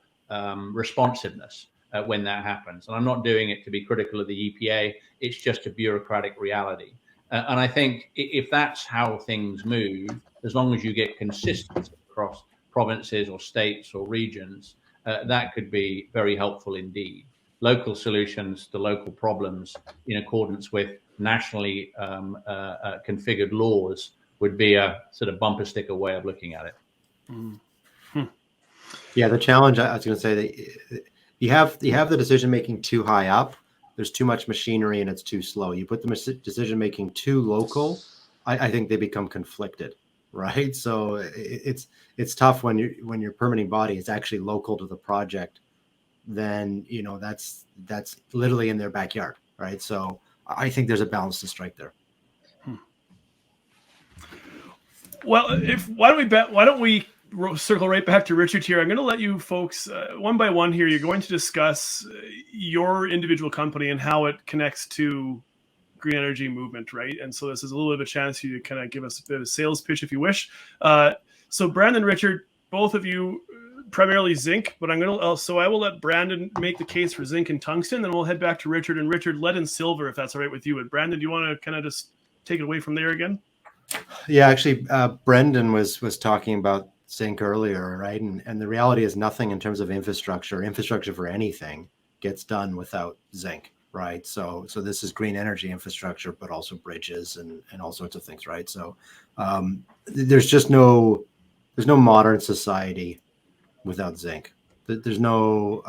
responsiveness when that happens. And I'm not doing it to be critical of the EPA. It's just a bureaucratic reality. And I think if that's how things move, as long as you get consistency across provinces or states or regions, that could be very helpful indeed. Local solutions to local problems in accordance with nationally configured laws would be a sort of bumper sticker way of looking at it. Mm-hmm. Yeah, the challenge, I was going to say, that you have the decision making too high up. There's too much machinery and it's too slow. You put the decision making too local, I think they become conflicted, right? So it's tough when your permitting body is actually local to the project. Then that's literally in their backyard, right? So I think there's a balance to strike there. Well, why don't we circle right back to Richard here? I'm going to let you folks one by one here. You're going to discuss your individual company and how it connects to green energy movement, right? And so this is a little bit of a chance for you to kind of give us a bit of a sales pitch if you wish. So Brandon, Richard, both of you primarily zinc, but I will let Brandon make the case for zinc and tungsten, then we'll head back to Richard, and Richard, lead and silver, if that's all right with you. And Brandon, do you want to kind of just take it away from there again? Yeah, actually, Brendan was talking about zinc earlier, right? And the reality is nothing in terms of infrastructure for anything gets done without zinc, right? So this is green energy infrastructure, but also bridges and all sorts of things, right? So there's no modern society without zinc. There's no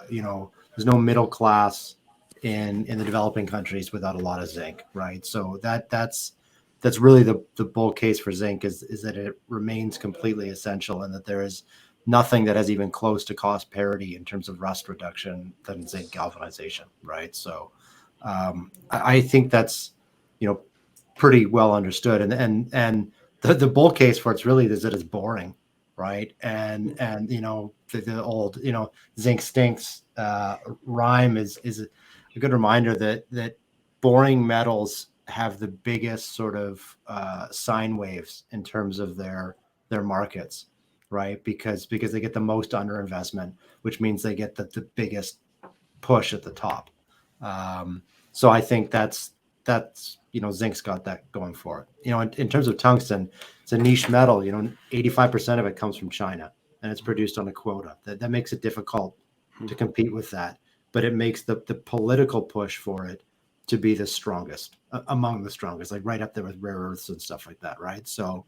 there's no middle class in the developing countries without a lot of zinc, right? So that's really the bull case for zinc is that it remains completely essential, and that there is nothing that has even close to cost parity in terms of rust reduction than zinc galvanization, right? So I think that's pretty well understood, and the bull case for it's really is that it's boring, right? And the old zinc stinks rhyme is a good reminder that boring metals have the biggest sort of sine waves in terms of their markets, right? Because they get the most underinvestment, which means they get the biggest push at the top. So I think that's zinc's got that going for it. In terms of tungsten, it's a niche metal. 85% of it comes from China, and it's produced on a quota. That makes it difficult to compete with that, but it makes the political push for it to be the strongest, among the strongest, like right up there with rare earths and stuff like that, right? So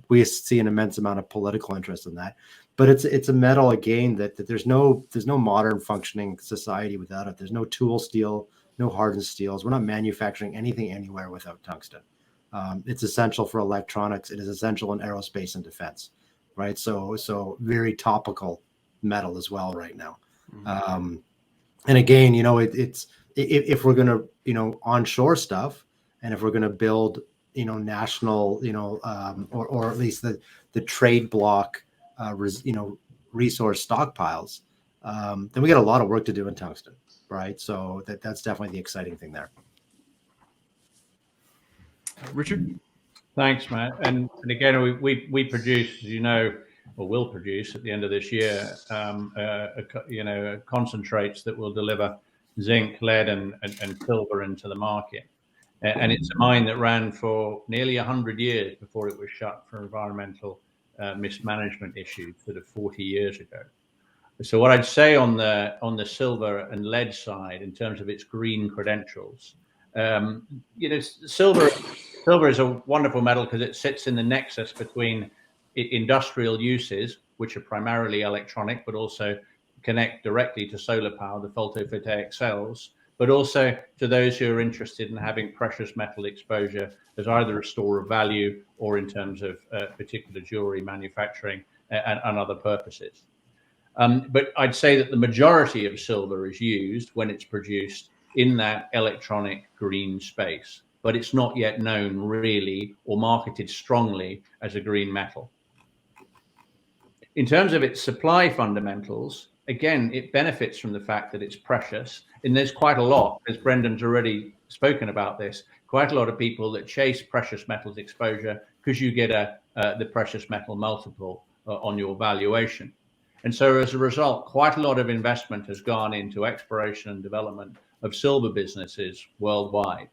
we see an immense amount of political interest in that, but it's a metal again that there's no modern functioning society without it. There's no tool steel, no hardened steels. We're not manufacturing anything anywhere without tungsten. It's essential for electronics. It is essential in aerospace and defense, right? So very topical metal as well right now. And again, it's if we're going to onshore stuff, and if we're going to build national or at least the trade block resource stockpiles, then we got a lot of work to do in tungsten, right? So that's definitely the exciting thing there. Richard? Thanks, Matt. And again, we produce, as or will produce at the end of this year, concentrates that will deliver zinc, lead, and silver into the market. And it's a mine that ran for nearly 100 years before it was shut for environmental mismanagement issues, sort of 40 years ago. So what I'd say on the silver and lead side, in terms of its green credentials, silver is a wonderful metal because it sits in the nexus between industrial uses, which are primarily electronic, but also connect directly to solar power, the photovoltaic cells, but also to those who are interested in having precious metal exposure as either a store of value or in terms of particular jewelry manufacturing and other purposes. But I'd say that the majority of silver is used when it's produced in that electronic green space, but it's not yet known really or marketed strongly as a green metal. In terms of its supply fundamentals, again, it benefits from the fact that it's precious. And there's quite a lot, as Brendan's already spoken about this, quite a lot of people that chase precious metals exposure because you get a the precious metal multiple on your valuation. And so as a result, quite a lot of investment has gone into exploration and development of silver businesses worldwide.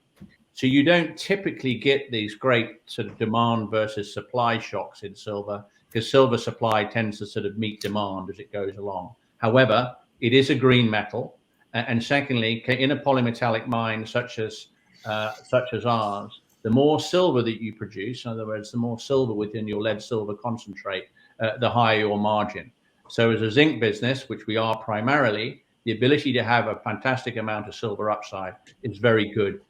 So you don't typically get these great sort of demand versus supply shocks in silver, because silver supply tends to sort of meet demand as it goes along. However, it is a green metal. And secondly, in a polymetallic mine such as ours, the more silver that you produce, in other words, the more silver within your lead silver concentrate, the higher your margin. So as a zinc business, which we are primarily, the ability to have a fantastic amount of silver upside is very good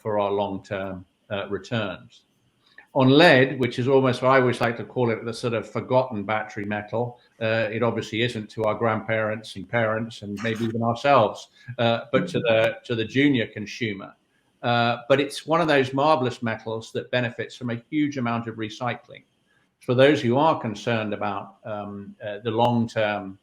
for our long-term returns. On lead, which is almost what I always like to call it, the sort of forgotten battery metal, it obviously isn't to our grandparents and parents and maybe even ourselves, but to the junior consumer. But it's one of those marvelous metals that benefits from a huge amount of recycling. For those who are concerned about the long-term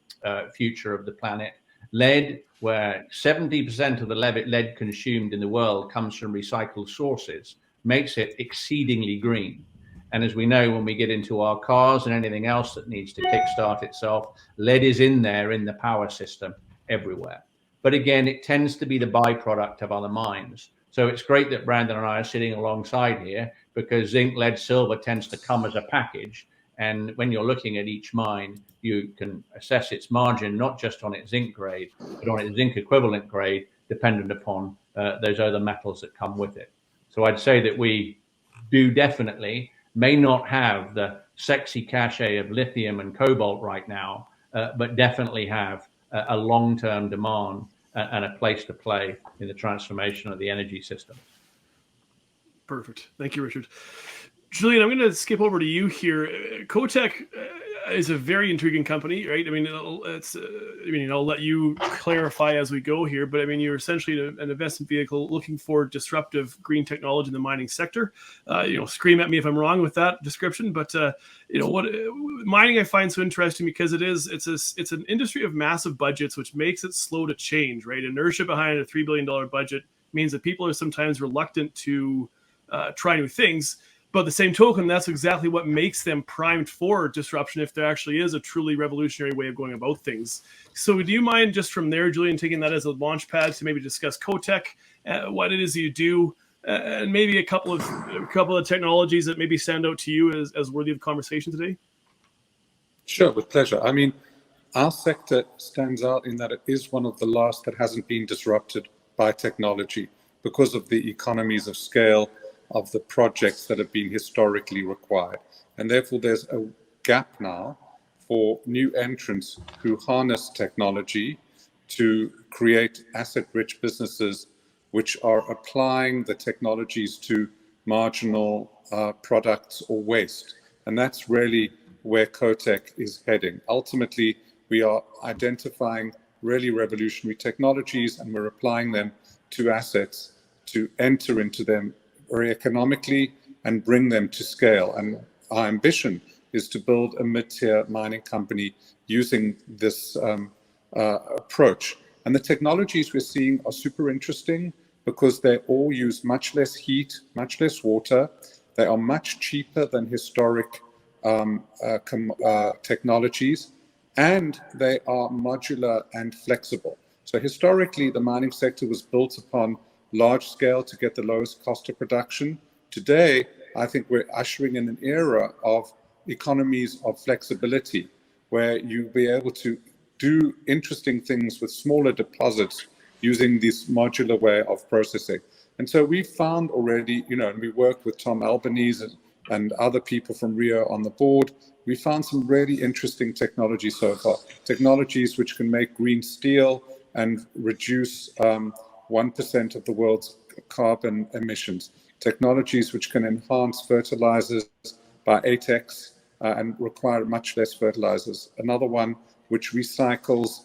future of the planet, lead, where 70% of the lead consumed in the world comes from recycled sources, makes it exceedingly green. And as we know, when we get into our cars and anything else that needs to kickstart itself, lead is in there in the power system everywhere. But again, it tends to be the byproduct of other mines. So it's great that Brandon and I are sitting alongside here, because zinc, lead, silver tends to come as a package. And when you're looking at each mine, you can assess its margin, not just on its zinc grade, but on its zinc equivalent grade, dependent upon those other metals that come with it. So I'd say that we do definitely, may not have the sexy cachet of lithium and cobalt right now, but definitely have a long-term demand and a place to play in the transformation of the energy system. Perfect. Thank you, Richard. Julian, I'm going to skip over to you here. Cotec is a very intriguing company, right? I mean, I'll let you clarify as we go here, but I mean, you're essentially an investment vehicle looking for disruptive green technology in the mining sector. Scream at me if I'm wrong with that description, but what mining I find so interesting because it's an industry of massive budgets, which makes it slow to change, right? Inertia behind a $3 billion budget means that people are sometimes reluctant to try new things. But the same token, that's exactly what makes them primed for disruption if there actually is a truly revolutionary way of going about things. So do you mind just from there, Julian, taking that as a launch pad to maybe discuss Cotec, what it is you do, and maybe a couple of technologies that maybe stand out to you as worthy of conversation today? Sure, with pleasure. I mean, our sector stands out in that it is one of the last that hasn't been disrupted by technology because of the economies of scale of the projects that have been historically required. And therefore, there's a gap now for new entrants who harness technology to create asset-rich businesses which are applying the technologies to marginal products or waste. And that's really where Cotec is heading. Ultimately, we are identifying really revolutionary technologies and we're applying them to assets to enter into them very economically and bring them to scale. And our ambition is to build a mid-tier mining company using this approach. And the technologies we're seeing are super interesting because they all use much less heat, much less water. They are much cheaper than historic technologies, and they are modular and flexible. So historically, the mining sector was built upon large scale to get the lowest cost of production. Today, I think we're ushering in an era of economies of flexibility, where you'll be able to do interesting things with smaller deposits using this modular way of processing. And so we found already, and we worked with Tom Albanese and other people from Rio on the board, we found some really interesting technology so far. Technologies which can make green steel and reduce 1% of the world's carbon emissions. Technologies which can enhance fertilizers by 8x and require much less fertilizers. Another one which recycles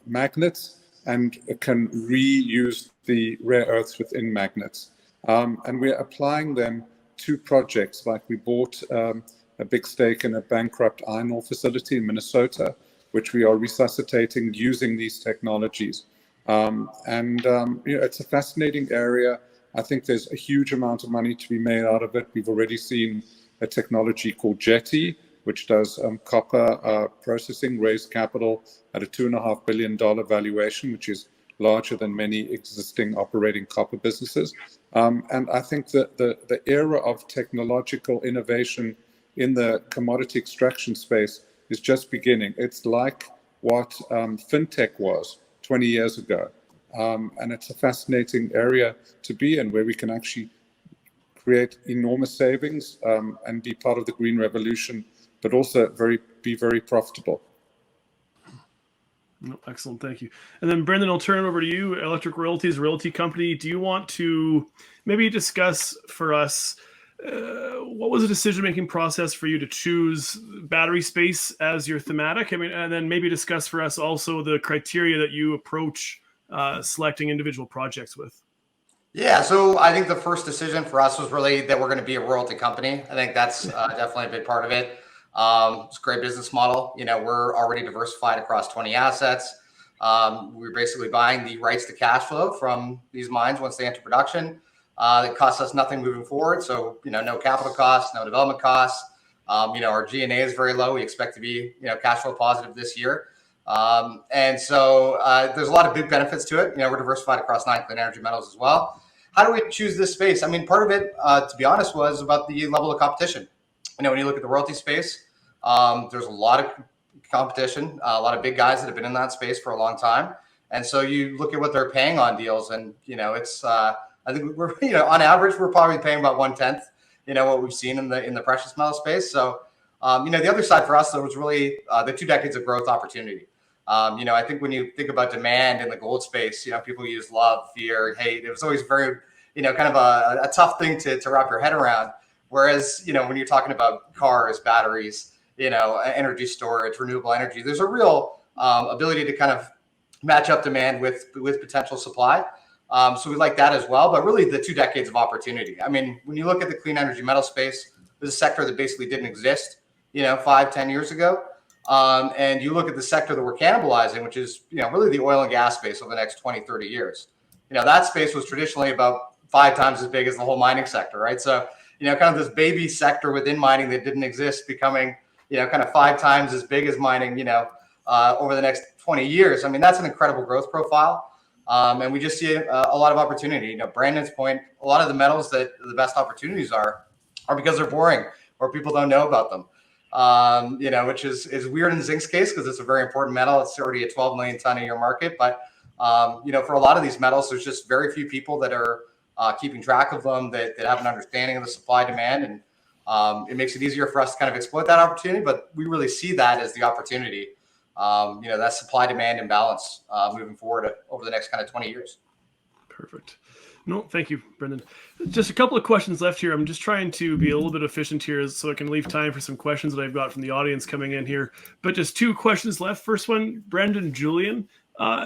magnets and can reuse the rare earths within magnets. And we're applying them to projects, like we bought a big stake in a bankrupt iron ore facility in Minnesota, which we are resuscitating using these technologies. It's a fascinating area. I think there's a huge amount of money to be made out of it. We've already seen a technology called Jetty, which does copper processing, raised capital at a $2.5 billion valuation, which is larger than many existing operating copper businesses. And I think that the era of technological innovation in the commodity extraction space is just beginning. It's like what fintech was 20 years ago. And it's a fascinating area to be in, where we can actually create enormous savings and be part of the green revolution, but also be very profitable. No, excellent, thank you. And then Brendan, I'll turn it over to you. Electric Royalties, Royalty Company. Do you want to maybe discuss for us what was the decision-making process for you to choose battery space as your thematic? I mean, and then maybe discuss for us also the criteria that you approach selecting individual projects with. Yeah, so I think the first decision for us was really that we're going to be a royalty company. I think that's definitely a big part of it. It's a great business model. You know, we're already diversified across 20 assets. We're basically buying the rights to cash flow from these mines once they enter production. It costs us nothing moving forward. So, you know, no capital costs, no development costs. You know, our G&A is very low. We expect to be, you know, cash flow positive this year. And so there's a lot of big benefits to it. You know, we're diversified across 9 clean energy metals as well. How do we choose this space? I mean, part of it, to be honest, was about the level of competition. You know, when you look at the royalty space, there's a lot of competition, a lot of big guys that have been in that space for a long time. And so you look at what they're paying on deals, and, you know, it's, I think we're, you know, on average, we're probably paying about 1/10, you know, what we've seen in the precious metal space. So, you know, the other side for us, though, was really the 2 decades of growth opportunity. You know, I think when you think about demand in the gold space, you know, people use love, fear, hate. It was always very, you know, kind of a tough thing to wrap your head around. Whereas, you know, when you're talking about cars, batteries, you know, energy storage, renewable energy, there's a real ability to kind of match up demand with potential supply. So we like that as well. But really, the 2 decades of opportunity. I mean, when you look at the clean energy metal space, there's a sector that basically didn't exist, you know, 5-10 years ago. And you look at the sector that we're cannibalizing, which is, you know, really the oil and gas space over the next 20-30 years. You know, that space was traditionally about 5 times as big as the whole mining sector, right? So, you know, kind of this baby sector within mining that didn't exist becoming, you know, kind of 5 times as big as mining, you know, over the next 20 years. I mean, that's an incredible growth profile. And we just see a lot of opportunity. You know, Brandon's point, a lot of the metals that the best opportunities are because they're boring or people don't know about them. You know, which is weird in zinc's case because it's a very important metal. It's already a 12 million ton a year market. But, you know, for a lot of these metals, there's just very few people that are keeping track of them, that have an understanding of the supply demand. And it makes it easier for us to kind of exploit that opportunity. But we really see that as the opportunity, you know, that supply demand imbalance moving forward over the next kind of 20 years. Perfect. No, thank you, Brendan. Just a couple of questions left here. I'm just trying to be a little bit efficient here so I can leave time for some questions that I've got from the audience coming in here. But just 2 questions left. First one, Brendan, Julian.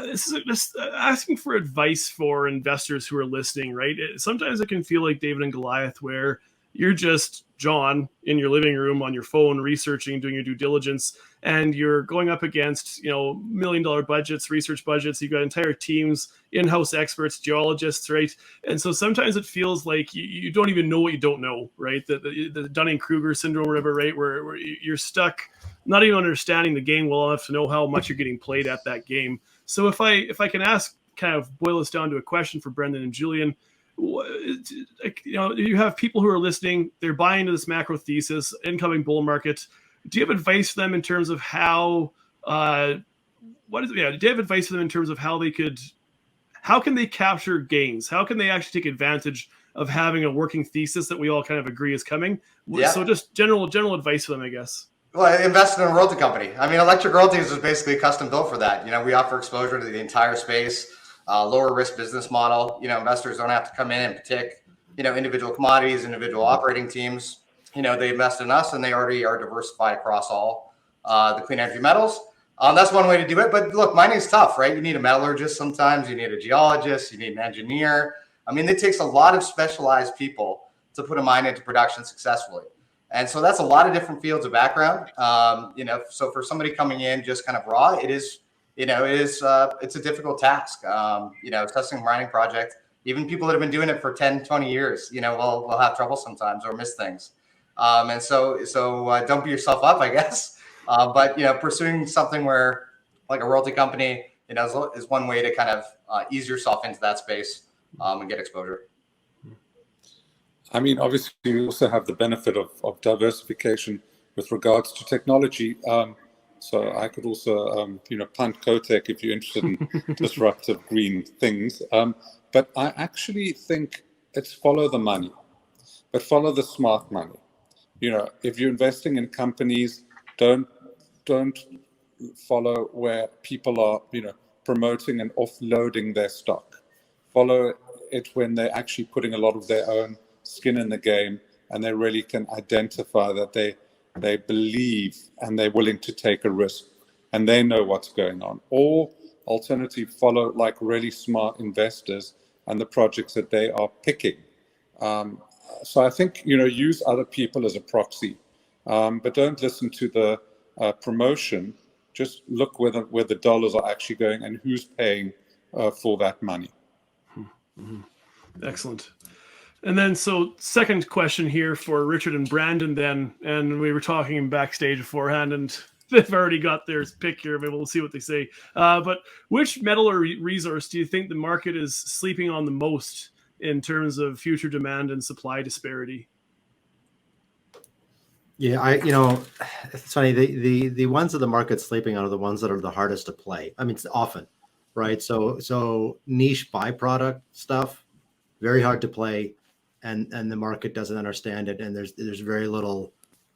This is just asking for advice for investors who are listening, right? Sometimes it can feel like David and Goliath, where you're just John in your living room on your phone researching, doing your due diligence, and you're going up against, you know, $1 million budgets, research budgets. You've got entire teams, in-house experts, geologists, right? And so sometimes it feels like you don't even know what you don't know, right? The Dunning-Kruger syndrome, or whatever, right? Where you're stuck not even understanding the game well enough to know how much you're getting played at that game. So if I can ask, kind of boil this down to a question for Brendan and Julian, you know, you have people who are listening, they're buying into this macro thesis, incoming bull market. Do you have advice for them in terms of how, do you have advice for them in terms of how can they capture gains? How can they actually take advantage of having a working thesis that we all kind of agree is coming? Yeah. So just general advice for them, I guess. Well, invest in a royalty company. I mean, Electric Royalties is basically custom built for that. You know, we offer exposure to the entire space, lower risk business model. You know, investors don't have to come in and pick, you know, individual commodities, individual operating teams. You know, they invest in us and they already are diversified across all the clean energy metals. That's one way to do it. But look, mining is tough, right? You need a metallurgist sometimes. You need a geologist. You need an engineer. I mean, it takes a lot of specialized people to put a mine into production successfully. And so that's a lot of different fields of background. You know, so for somebody coming in just kind of raw, it's a difficult task. You know, testing a mining project Even people that have been doing it for 10, 20 years, will have trouble sometimes or miss things. And so don't beat yourself up, I guess. But pursuing something where, like a royalty company, is one way to kind of ease yourself into that space and get exposure. I mean, obviously, we also have the benefit of diversification with regards to technology. So I could also, punt Kotek if you're interested in disruptive green things. But I actually think it's follow the money, but follow the smart money. If you're investing in companies, don't follow where people are, promoting and offloading their stock. Follow it when they're actually putting a lot of their own skin in the game, and they really can identify that they believe and they're willing to take a risk and they know what's going on. Or alternatively, follow like really smart investors and the projects that they are picking. So I think, use other people as a proxy, but don't listen to the promotion. Just look where the dollars are actually going and who's paying for that money. Mm-hmm. Excellent. And then, so second question here for Richard and Brandon then, and we were talking backstage beforehand, and they've already got their pick here. Maybe we'll see what they say. But which metal or resource do you think the market is sleeping on the most in terms of future demand and supply disparity? Yeah, it's funny. The ones that the market's sleeping on are the ones that are the hardest to play. I mean, it's often, right? So niche byproduct stuff, very hard to play, and the market doesn't understand it, and there's very little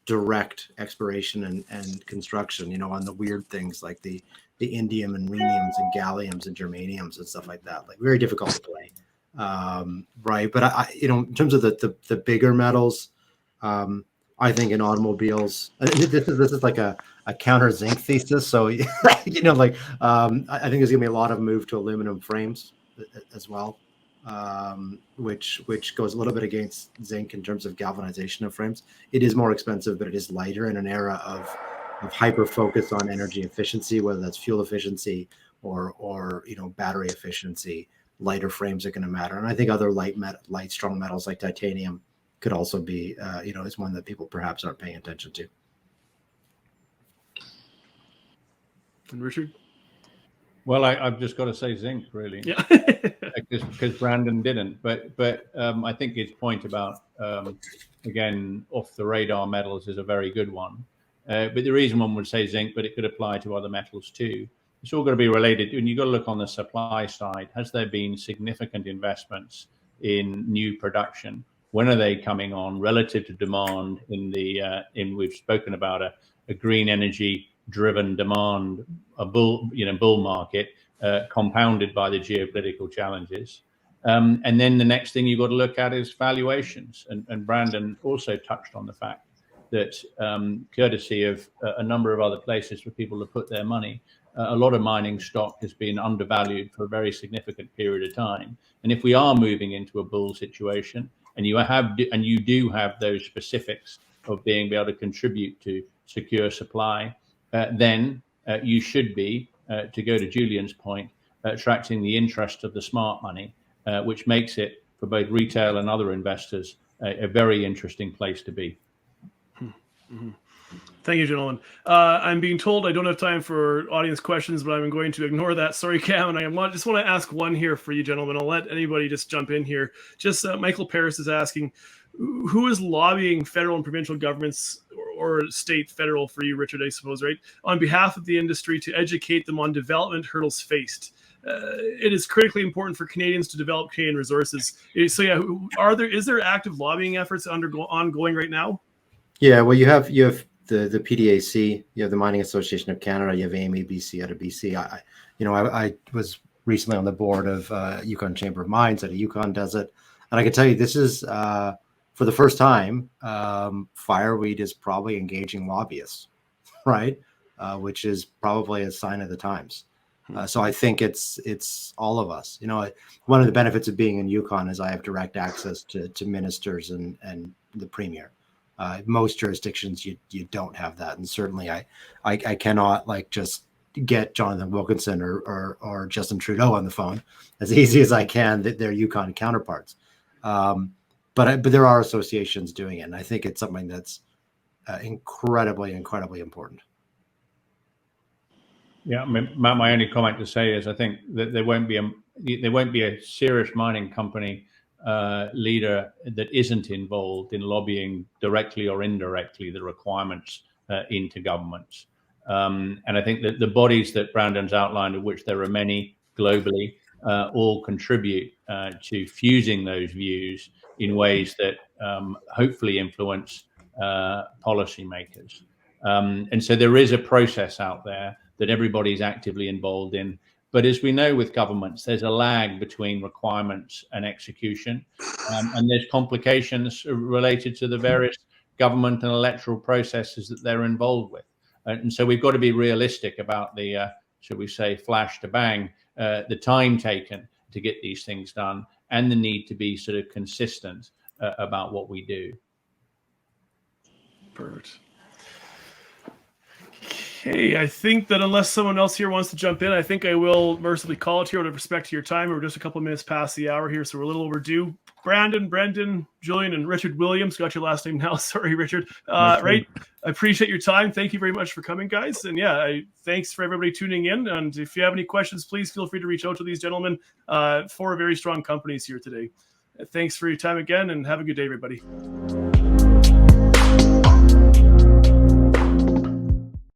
direct exploration and construction, on the weird things like the indium and rheniums and galliums and germaniums and stuff like that. Like, very difficult to play, right? But I in terms of the bigger metals. I think in automobiles, this is like a counter zinc thesis. So, I think there's gonna be a lot of move to aluminum frames as well, which goes a little bit against zinc in terms of galvanization of frames. It is more expensive, but it is lighter in an era of hyper focus on energy efficiency, whether that's fuel efficiency or battery efficiency. Lighter frames are going to matter, and I think other light strong metals like titanium could also be, is one that people perhaps aren't paying attention to. And Richard? Well, I've just got to say zinc, really. Yeah. because Brandon didn't. But I think his point about, again, off the radar metals is a very good one. But the reason one would say zinc, but it could apply to other metals too. It's all going to be related. And you've got to look on the supply side. Has there been significant investments in new production? When are they coming on relative to demand we've spoken about a green energy driven demand, a bull market, compounded by the geopolitical challenges. And then the next thing you've got to look at is valuations. And Brandon also touched on the fact that, courtesy of a number of other places for people to put their money, a lot of mining stock has been undervalued for a very significant period of time. And if we are moving into a bull situation, and you do have those specifics of being able to contribute to secure supply, then you should be, to go to Julian's point, attracting the interest of the smart money, which makes it, for both retail and other investors, a very interesting place to be. Mm-hmm. Thank you, gentlemen. I'm being told I don't have time for audience questions, but I'm going to ignore that. Sorry, Cam. And I just want to ask one here for you, gentlemen. I'll let anybody just jump in here. Just Michael Paris is asking, who is lobbying federal and provincial governments or state, federal for you, Richard, I suppose, right, on behalf of the industry to educate them on development hurdles faced? It is critically important for Canadians to develop Canadian resources. So, yeah, is there active lobbying efforts ongoing right now? Yeah, well, you have the PDAC, you have the Mining Association of Canada, you have AMA BC out of BC. I was recently on the board of Yukon Chamber of Mines out of Yukon does it, and I can tell you this is for the first time, Fireweed is probably engaging lobbyists, right? Which is probably a sign of the times. So I think it's all of us. One of the benefits of being in Yukon is I have direct access to ministers and the premier. Most jurisdictions you don't have that, and certainly I cannot just get Jonathan Wilkinson or Justin Trudeau on the phone as easy as I can, their Yukon counterparts. But there are associations doing it, and I think it's something that's incredibly important. Yeah, I mean, my only comment to say is I think that there won't be a serious mining company leader that isn't involved in lobbying directly or indirectly the requirements into governments. And I think that the bodies that Brandon's outlined, of which there are many globally, all contribute to fusing those views in ways that hopefully influence policymakers. And so there is a process out there that everybody's actively involved in. But as we know with governments, there's a lag between requirements and execution. And there's complications related to the various government and electoral processes that they're involved with. And so we've got to be realistic about the, shall we say, flash to bang, the time taken to get these things done, and the need to be sort of consistent about what we do. Perfect. Okay, I think that unless someone else here wants to jump in, I think I will mercifully call it here out of respect to your time. We're just a couple of minutes past the hour here, so we're a little overdue. Brandon, Brendan, Julian, and Richard Williams, got your last name now. Sorry, Richard. Right. I appreciate your time. Thank you very much for coming, guys. And yeah, thanks for everybody tuning in. And if you have any questions, please feel free to reach out to these gentlemen. 4 very strong companies here today. Thanks for your time again, and have a good day, everybody.